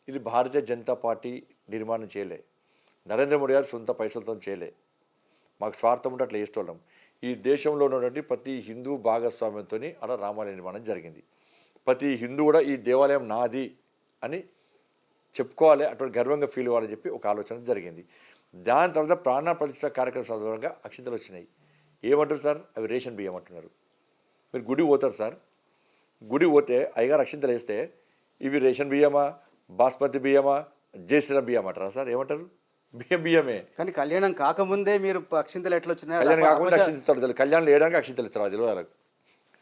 ఇది భారతీయ జనతా పార్టీ నిర్మాణం చేయలే, నరేంద్ర మోడీ గారు సొంత పైసలతో చేయలే. మాకు స్వార్థం ఉంటే అట్లా చేసేవాళ్ళం. ఈ దేశంలో ఉన్నటువంటి ప్రతి హిందూ భాగస్వామ్యంతో అలా రామాలయ నిర్మాణం జరిగింది. ప్రతి హిందూ కూడా ఈ దేవాలయం నాది అని చెప్పుకోవాలి, అటువంటి గర్వంగా ఫీల్ అవ్వాలని చెప్పి ఒక ఆలోచన జరిగింది. దాని తర్వాత ప్రాణ ప్రతిష్ఠ కార్యక్రమం సందర్భంగా అక్షింతలు వచ్చినాయి. ఏమంటారు సార్? అవి రేషన్ బియ్యం అంటున్నారు. మీరు గుడికి పోతారు సార్, గుడికి పోతే అయ్యగారు అక్షింతలు వేస్తే ఇవి రేషన్ బియ్యమా, బాస్మతి బియ్యమా, జయశ్రీరామ్ బియ్యం అంటారా సార్? ఏమంటారు? బియ్యమే. కానీ కళ్యాణం కాకముందే మీరు అక్షింతలు ఎట్లా కళ్యాణం వచ్చినాయి? కాకుండా అక్షింతలు, కళ్యాణం వేయడానికి అక్షింతలు ఇస్తారు. అది వాళ్ళకు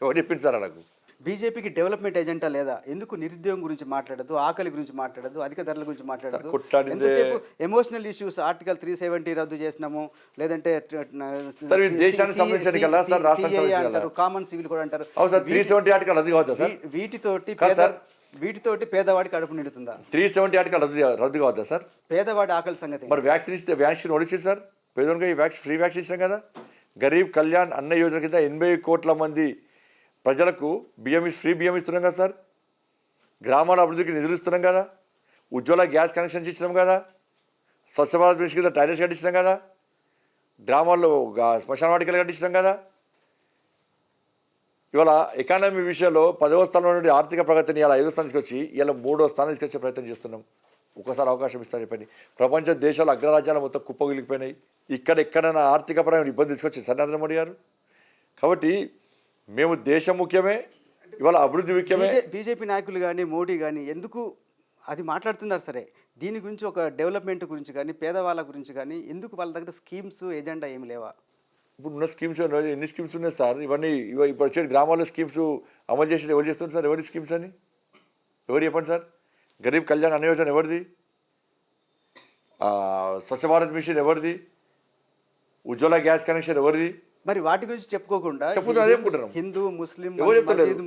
ఎవరు చెప్పింది సార్? వాళ్ళకు బీజేపీకి డెవలప్మెంట్ ఏజెండా లేదా? ఎందుకు నిరుద్యోగం గురించి మాట్లాడదు, ఆకలి గురించి మాట్లాడదు, అధిక ధరల గురించి మాట్లాడదు? ఎంతసేపు ఎమోషనల్ ఇష్యూస్, ఆర్టికల్ 370 రద్దు చేసినాము, లేదంటే అంటారు, కామన్ సివిల్ కూడా అంటారు. 370 ఆర్టికల్ రద్దు కావద్దా సార్? వీటితోటి పేదవాడి కడుపు నిండుతుందా? 370 ఆర్టికల్ రద్దు కావద్దా సార్? పేదవాడి ఆకలి సంగతి మరి వ్యాక్సిన్ ఇస్తే వ్యాక్సిన్ ఒడిచింది సార్. పేదోనికి ఈ వ్యాక్సిన్ ఫ్రీ వ్యాక్సిన్ ఇచ్చాం కదా. గరీబ్ కళ్యాణ్ అన్న యోజన కింద 80 కోట్ల మంది ప్రజలకు ఫ్రీ బియ్యం ఇస్తున్నాం కదా సార్. గ్రామాల అభివృద్ధికి నిధులు ఇస్తున్నాం కదా. ఉజ్వల గ్యాస్ కనెక్షన్స్ ఇచ్చినాం కదా. స్వచ్ఛ భారత్ మిషన్ కింద టాయిలెట్స్ కట్టించినాం కదా. గ్రామాల్లో శ్మశాన వాటికలు కట్టించినాం కదా. ఇవాళ ఎకానమీ విషయంలో 10వ స్థానం నుండి ఆర్థిక ప్రగతిని ఇలా 5వ స్థానం తీసుకొచ్చి ఇలా 3వ స్థానం తీసుకొచ్చే ప్రయత్నం చేస్తున్నాం. ఒకసారి అవకాశం ఇస్తారని పని. ప్రపంచ దేశాలు అగ్రరాజ్యాలు మొత్తం కుప్పగిలిపోయినాయి. ఎక్కడైనా ఆర్థికపరమైన ఇబ్బంది తీసుకొచ్చింది సార్ నరేంద్ర మోడీ గారు. కాబట్టి మేము దేశం ముఖ్యమే, ఇవాళ అభివృద్ధి ముఖ్యమే. బీజేపీ నాయకులు కానీ మోడీ కానీ ఎందుకు అది మాట్లాడుతున్నారు సరే, దీని గురించి ఒక డెవలప్మెంట్ గురించి కానీ పేదవాళ్ళ గురించి కానీ ఎందుకు వాళ్ళ దగ్గర స్కీమ్స్ ఎజెండా ఏమి లేవా? ఇప్పుడు ఉన్న స్కీమ్స్ ఎన్ని స్కీమ్స్ ఉన్నాయి సార్? ఇప్పుడు వచ్చే గ్రామాల్లో స్కీమ్స్ అమలు చేసి ఎవరు చేస్తున్నారు సార్? ఎవరి స్కీమ్స్ అని ఎవరు చెప్పండి సార్? గరీబ్ కళ్యాణ్ అన్న యోజన ఎవరిది? స్వచ్ఛ భారత్ మిషన్ ఎవరిది? ఉజ్వల గ్యాస్ కనెక్షన్ ఎవరిది? మరి వాటి గురించి చెప్పుకోకుండా హిందూ ముస్లిం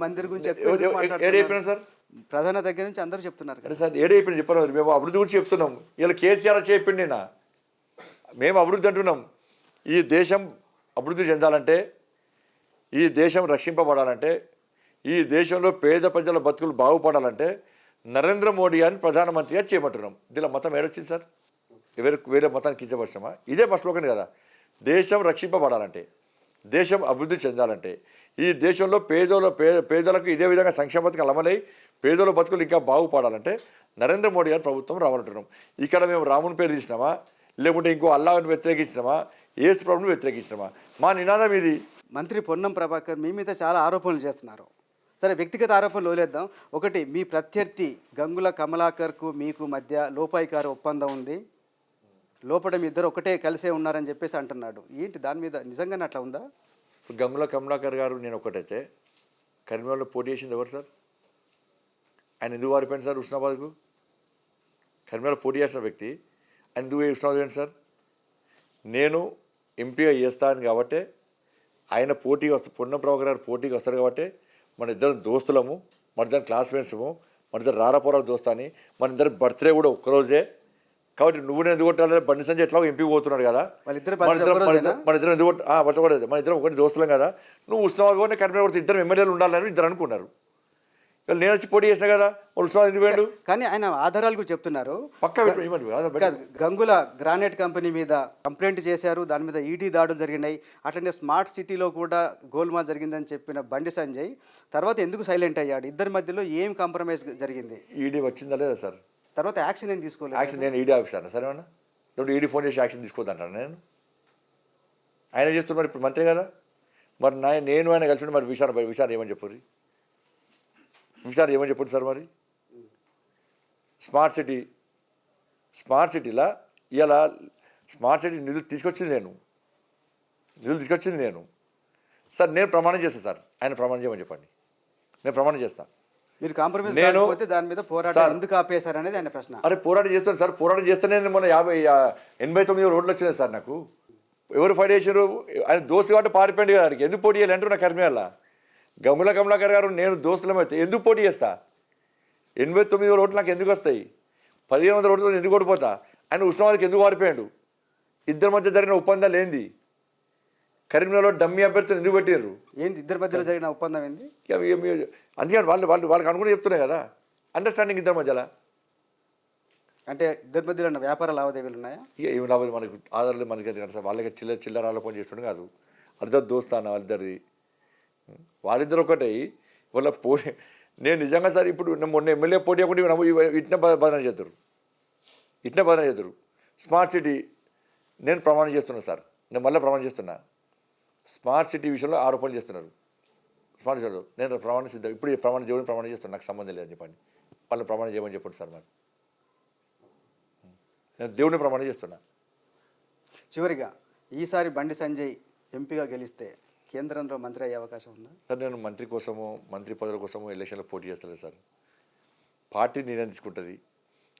మందిర్ గురించి చెప్పినారు సార్. ప్రధాన దగ్గర నుంచి అందరూ చెప్తున్నారు కదా సార్. ఏడైపోయినా చెప్పారు. మేము అభివృద్ధి గురించి చెప్తున్నాం. ఇలా కేసీఆర్ చెప్పిండి నా మేము అభివృద్ధి అంటున్నాం. ఈ దేశం అభివృద్ధి చెందాలంటే, ఈ దేశం రక్షింపబడాలంటే, ఈ దేశంలో పేద ప్రజల బతుకులు బాగుపడాలంటే నరేంద్ర మోడీ అని ప్రధానమంత్రిగా చేయమంటున్నాం. దీనిలో మతం ఏడొచ్చింది సార్? వేరే మతానికి కించపరిచామా? ఇదే ఫస్ట్ స్లోగన్ కదా. దేశం రక్షింపబడాలంటే, దేశం అభివృద్ధి చెందాలంటే, ఈ దేశంలో పేదలకు ఇదే విధంగా సంక్షేమ పథకాలు అమలై పేదల బతుకులు ఇంకా బాగుపడాలంటే నరేంద్ర మోడీ గారి ప్రభుత్వం రావాలంటున్నాం. ఇక్కడ మేము రాముని పేరు తీసినామా, లేకుంటే ఇంకో అల్లాహ్ని వ్యతిరేకించినామా, యేసు ప్రభువుని వ్యతిరేకించినామా? మా నినాదం ఇది. మంత్రి పొన్నం ప్రభాకర్ మీ మీద చాలా ఆరోపణలు చేస్తున్నారు. సరే, వ్యక్తిగత ఆరోపణలు వదిలేద్దాం. ఒకటి, మీ ప్రత్యర్థి గంగుల కమలాకర్కు మీకు మధ్య లోపాయికారు ఒప్పందం ఉంది, లోపల మీ ఇద్దరు ఒకటే కలిసే ఉన్నారని చెప్పేసి అంటున్నాడు. ఏంటి దాని మీద నిజంగానే అట్లా ఉందా? గంగుల కమలాకర్ గారు నేను ఒకటైతే కరీంనగర్లో పోటీ చేసింది ఎవరు సార్? ఆయన ఎందుకు వారిపోయింది సార్ హుస్నాబాద్కు? కరీంనగర్లో పోటీ చేసిన వ్యక్తి ఆయన ఎందుకు హుస్నాబాద్ ఏంటి సార్? నేను ఎంపీగా చేస్తాను కాబట్టి ఆయన పోటీకి పొన్నం ప్రభాకర్ గారు పోటీకి వస్తారు కాబట్టి మన ఇద్దరం దోస్తులము, మన ఇద్దరం క్లాస్మేట్స్ము, మన ఇద్దరు రారాపోరా దోస్తా అని, మన ఇద్దరు బర్త్డే కూడా ఒక్కరోజే. కాబట్టి నువ్వు నేను ఎందుకు కొట్టాలి? బండి సంజయ్ ఎట్లా ఎంపీ పోతున్నాడు కదా, మన ఇద్దరం ఎందుకు పట్టకూడదు, మన ఇద్దరం ఒకటి దోస్తులం కదా, నువ్వు ఉత్సవాలు కూడా కరీంనగర్ ఇద్దరు ఎమ్మెల్యేలు ఉండాలని ఇద్దరు అనుకున్నారు. నేను వచ్చి పోటీ చేసినా కదా, ఉత్సవాలు ఎందుకు వేయండు? కానీ ఆయన ఆధారాలకు చెప్తున్నారు. గంగుల గ్రానైట్ కంపెనీ మీద కంప్లైంట్ చేశారు, దాని మీద ఈడీ దాడులు జరిగినాయి, అట్లనే స్మార్ట్ సిటీలో కూడా గోల్మాల్ జరిగిందని చెప్పిన బండి సంజయ్ తర్వాత ఎందుకు సైలెంట్ అయ్యాడు? ఇద్దరి మధ్యలో ఏం కాంప్రమైజ్ జరిగింది? ఈడీ వచ్చిందా లేదా సార్? తర్వాత యాక్షన్ ఏం తీసుకోలేదు. యాక్షన్ నేను ఈడీ ఆఫీసర్ సరేనా? ఇప్పుడు ఈడీ ఫోన్ చేసి యాక్షన్ తీసుకోవద్దంటాను నేను. ఆయన చేస్తున్నారు ఇప్పుడు మంత్రి కదా, మరి నేను ఆయన కలిసి మరి విషయాన్ని ఏమని చెప్పరు? విషయాలు ఏమని చెప్పండి సార్? మరి స్మార్ట్ సిటీలో ఇలా స్మార్ట్ సిటీ నిధులు తీసుకొచ్చింది నేను సార్. నేను ప్రమాణం చేస్తాను సార్, ఆయన ప్రమాణం చేయమని చెప్పండి, నేను ప్రమాణం చేస్తాను. మీరు కాంప్రమైజ్ నేను- కాకపోతే దాని మీద పోరాటం సార్. ఎందుకు ఆపేశారు అనేది ఆయన ప్రశ్న. అరే పోరాటం చేస్తాను సార్, పోరాటం చేస్తేనే మొన్న 89 రోడ్లు వచ్చినాయి సార్ నాకు. ఎవరు ఫైట్ చేశారు? ఆయన దోస్తు కాబట్టి పారిపోయింది కదా, ఆడికి ఎందుకు పోటీ చేయాలి అంటూ నా కర్మేళ్ళ గంగుల కమలాకర్ గారు నేను దోస్తులమైతే ఎందుకు పోటీ చేస్తా? 89 రోడ్లు నాకు ఎందుకు వస్తాయి? 1500 రోడ్లతో ఎందుకు ఓడిపోతా? ఆయన ఉస్మానికి ఎందుకు పారిపోయాడు? ఇద్దరి మధ్య జరిగిన ఒప్పందాలు ఏంది? కరీంనగర్లో డమ్మీ అభ్యర్థులు ఎందుకు పెట్టారు? ఏంటి ఇద్దరి మధ్యలో జరిగిన ఒప్పందం ఏంది? అందుకని వాళ్ళకి అనుకుని చెప్తున్నాయి కదా, అండర్స్టాండింగ్ ఇద్దరి మధ్యలో. అంటే ఇద్దరి మధ్యలో ఉన్న వ్యాపార లావాదేవీలు ఉన్నాయా? ఇక ఏమి లాభం మనకు ఆధారాలు మనకి కదా సార్. వాళ్ళకి చిల్లర ఆలోపన చేస్తుండే కాదు, అర్థం దోస్తాను వాళ్ళిద్దరిది. వాళ్ళిద్దరు ఒకటే వాళ్ళ పోటీ. నేను నిజంగా సార్ ఇప్పుడు మొన్న ఎమ్మెల్యే పోటీ అవ్వకుండా ఇట్నే బదనం చేద్దరు, ఇట్నే బదనం చేద్దరు. స్మార్ట్ సిటీ నేను ప్రమాణం చేస్తున్నా సార్, నేను మళ్ళీ ప్రమాణం చేస్తున్నా. స్మార్ట్ సిటీ విషయంలో ఆరోపణలు చేస్తున్నారు. స్మార్ట్ సిటీలో నేను ప్రమాణం సిద్ధం, ఇప్పుడు ఈ దేవుడిని ప్రమాణం చేస్తున్నాను, నాకు సంబంధం లేదని చెప్పండి. వాళ్ళని ప్రమాణం చేయమని చెప్పండి సార్. మరి నేను దేవుడిని ప్రమాణం చేస్తున్నా. చివరిగా ఈసారి బండి సంజయ్ ఎంపీగా గెలిస్తే కేంద్రంలో మంత్రి అయ్యే అవకాశం ఉందా? సార్ నేను మంత్రి కోసము, మంత్రి పదవుల కోసము ఎలక్షన్లో పోటీ చేస్తలేదు సార్. పార్టీ నిర్ణయం తీసుకుంటుంది.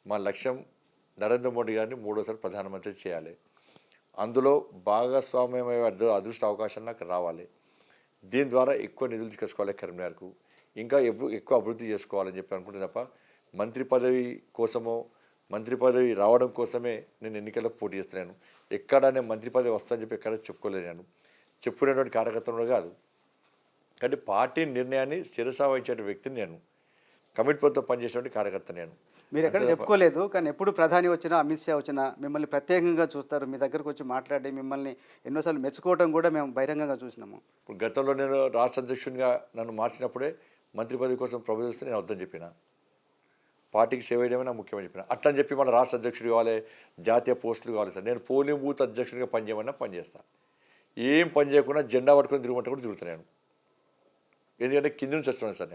మా లక్ష్యం నరేంద్ర మోడీ గారిని 3వసారి ప్రధానమంత్రి చేయాలి. అందులో భాగస్వామ్యమయ్యే అదృష్ట అవకాశం నాకు రావాలి. దీని ద్వారా ఎక్కువ నిధులు తీసుకొచ్చుకోవాలి కరీంనగర్కు, ఇంకా ఎక్కువ అభివృద్ధి చేసుకోవాలని చెప్పి అనుకుంటే తప్ప మంత్రి పదవి కోసమో మంత్రి పదవి రావడం కోసమే నేను ఎన్నికల్లో పోటీ చేస్తున్నాను. ఎక్కడ నేను మంత్రి పదవి వస్తానని చెప్పి ఎక్కడ చెప్పుకోలేదు. నేను చెప్పుకునేటువంటి కార్యకర్తలు కాదు. కానీ పార్టీ నిర్ణయాన్ని శిరసా వహించే వ్యక్తిని నేను, కమిట్మెంట్తో పనిచేసేటువంటి కార్యకర్త నేను. మీరు ఎక్కడ చెప్పుకోలేదు, కానీ ఎప్పుడు ప్రధాని వచ్చినా అమిత్ షా వచ్చినా మిమ్మల్ని ప్రత్యేకంగా చూస్తారు, మీ దగ్గరకు వచ్చి మాట్లాడి మిమ్మల్ని ఎన్నోసార్లు మెచ్చుకోవడం కూడా మేము బహిరంగంగా చూసినాము. ఇప్పుడు గతంలో నేను రాష్ట్ర అధ్యక్షునిగా నన్ను మార్చినప్పుడే మంత్రి పదవి కోసం ప్రపోజ్ నేను వద్దని చెప్పిన, పార్టీకి సేవ చేయడమే నాకు ముఖ్యమని చెప్పిన. అట్లని చెప్పి మన రాష్ట్ర అధ్యక్షుడు కావాలి, జాతీయ పోస్టులు కావాలి సార్. నేను పోలింగ్ బూత్ అధ్యక్షుడిగా పనిచేయమన్నా పనిచేస్తాను. ఏం పని చేయకుండా జెండా పట్టుకొని తిరుగుమంటే కూడా తిరుగుతున్నాను. ఎందుకంటే కింద నుంచి వస్తున్నాను సార్.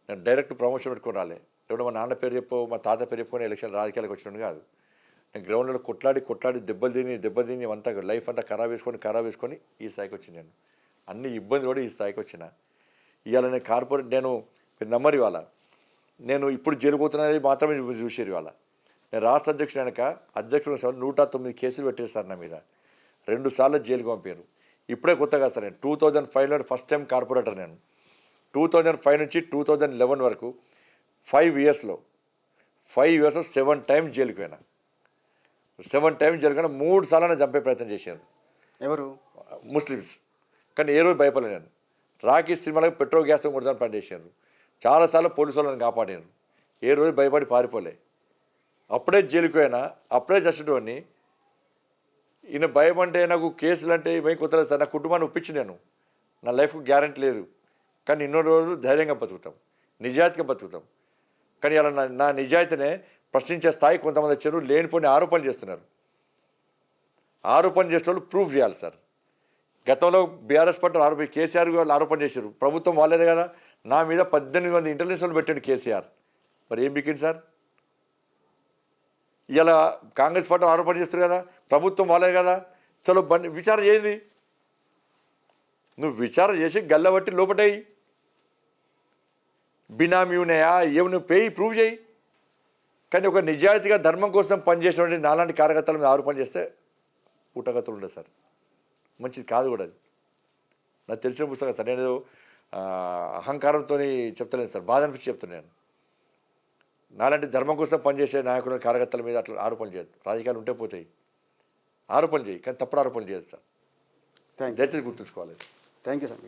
నేను డైరెక్ట్ ప్రమోషన్ పెట్టుకొని రాలే. ఎవడో మా నాన్న పేరు చెప్పో మా తాత పేరు చెప్పుకొని ఎలక్షన్ రాజకీయాలకు వచ్చినట్టు కాదు. నేను గ్రౌండ్లో కొట్లాడి దెబ్బలు తిని అంతా లైఫ్ అంతా ఖరాబ్ వేసుకొని ఈ స్థాయికి వచ్చిన నేను. అన్ని ఇబ్బంది పడి ఈ స్థాయికి వచ్చిన. ఇవాళ నేను కార్పొరేట్, నేను మీరు నమ్మరు, ఇవాళ నేను ఇప్పుడు జైలుపోతున్నది మాత్రమే చూసారు. ఇవాళ నేను రాష్ట్ర అధ్యక్షుడు వెనక అధ్యక్షుడు 109 కేసులు పెట్టారు సార్ నా మీద. 2 సార్లు జైలుకి పంపారు. ఇప్పుడే కొత్తగా సార్ నేను 2005లో ఫస్ట్ టైం కార్పొరేటర్. నేను 2005 నుంచి 2011 వరకు 5 ఇయర్స్లో 7 టైమ్స్ జైలుకి పోయినా. 7 టైమ్స్ జైలు కన్నా 3 సార్లు చంపే ప్రయత్నం చేశారు ఎవరు? ముస్లిమ్స్. కానీ ఏ రోజు భయపడలేదు నేను. రాకీ సినిమాలకు పెట్రోల్ గ్యాస్తో కొడతాను పనిచేశారు. చాలాసార్లు పోలీసు వాళ్ళని కాపాడారు. ఏ రోజు భయపడి పారిపోలే. అప్పుడే జైలుకి పోయినా, అప్పుడే చచ్చినోడిని. ఈయన భయం అంటే నాకు కేసులు అంటే ఇవన్నీ కొత్తలేదు సార్. నా కుటుంబాన్ని ఒప్పించి నేను, నా లైఫ్కి గ్యారెంటీ లేదు. కానీ ఇన్నో రోజులు ధైర్యంగా బతుకుతాం, నిజాయితీగా బతుకుతాం. కానీ అలా నా నిజాయితీనే ప్రశ్నించే స్థాయి కొంతమంది వచ్చారు. లేనిపోని ఆరోపణలు చేస్తున్నారు. ఆరోపణ చేసే వాళ్ళు ప్రూఫ్ చేయాలి సార్. గతంలో బీఆర్ఎస్ పట్ల ఆరోపణ కేసీఆర్ వాళ్ళు ఆరోపణ చేశారు. ప్రభుత్వం వాళ్ళేదే కదా. నా మీద 18 మంది ఇంటెలిజెన్స్ వాళ్ళు పెట్టాడు కేసీఆర్. మరి ఏం బిక్కింది సార్? ఇలా కాంగ్రెస్ పార్టీ ఆరోపణ చేస్తారు కదా, ప్రభుత్వం వాళ్ళే కదా. చలో విచారణ చేయండి. నువ్వు విచారణ చేసి గల్లబట్టి లోపటేయి. బినామీ ఉన్నాయా ఏమి నువ్వు పేయి ప్రూవ్ చేయి. కానీ ఒక నిజాయితీగా ధర్మం కోసం పనిచేసినటువంటి నాలాంటి కార్యకర్తల మీద ఆరోపణ చేస్తే పుట్టగతులు ఉండదు సార్. మంచిది కాదు కూడా అది. నాకు తెలిసిన పుస్తకం సార్. నేను అహంకారంతో చెప్తలేను సార్, బాధ అనిపించి చెప్తున్నాను. నాలాంటి ధర్మం కోసం పనిచేసే నాయకుల కార్యకర్తల మీద అట్లా ఆరోపణలు చేయదు. రాజకీయాలు ఉంటే పోతాయి, ఆరోపణలు చేయి, కానీ తప్పుడు ఆరోపణలు చేయదు సార్. దయచేసి గుర్తుంచుకోవాలి. Thank you sir.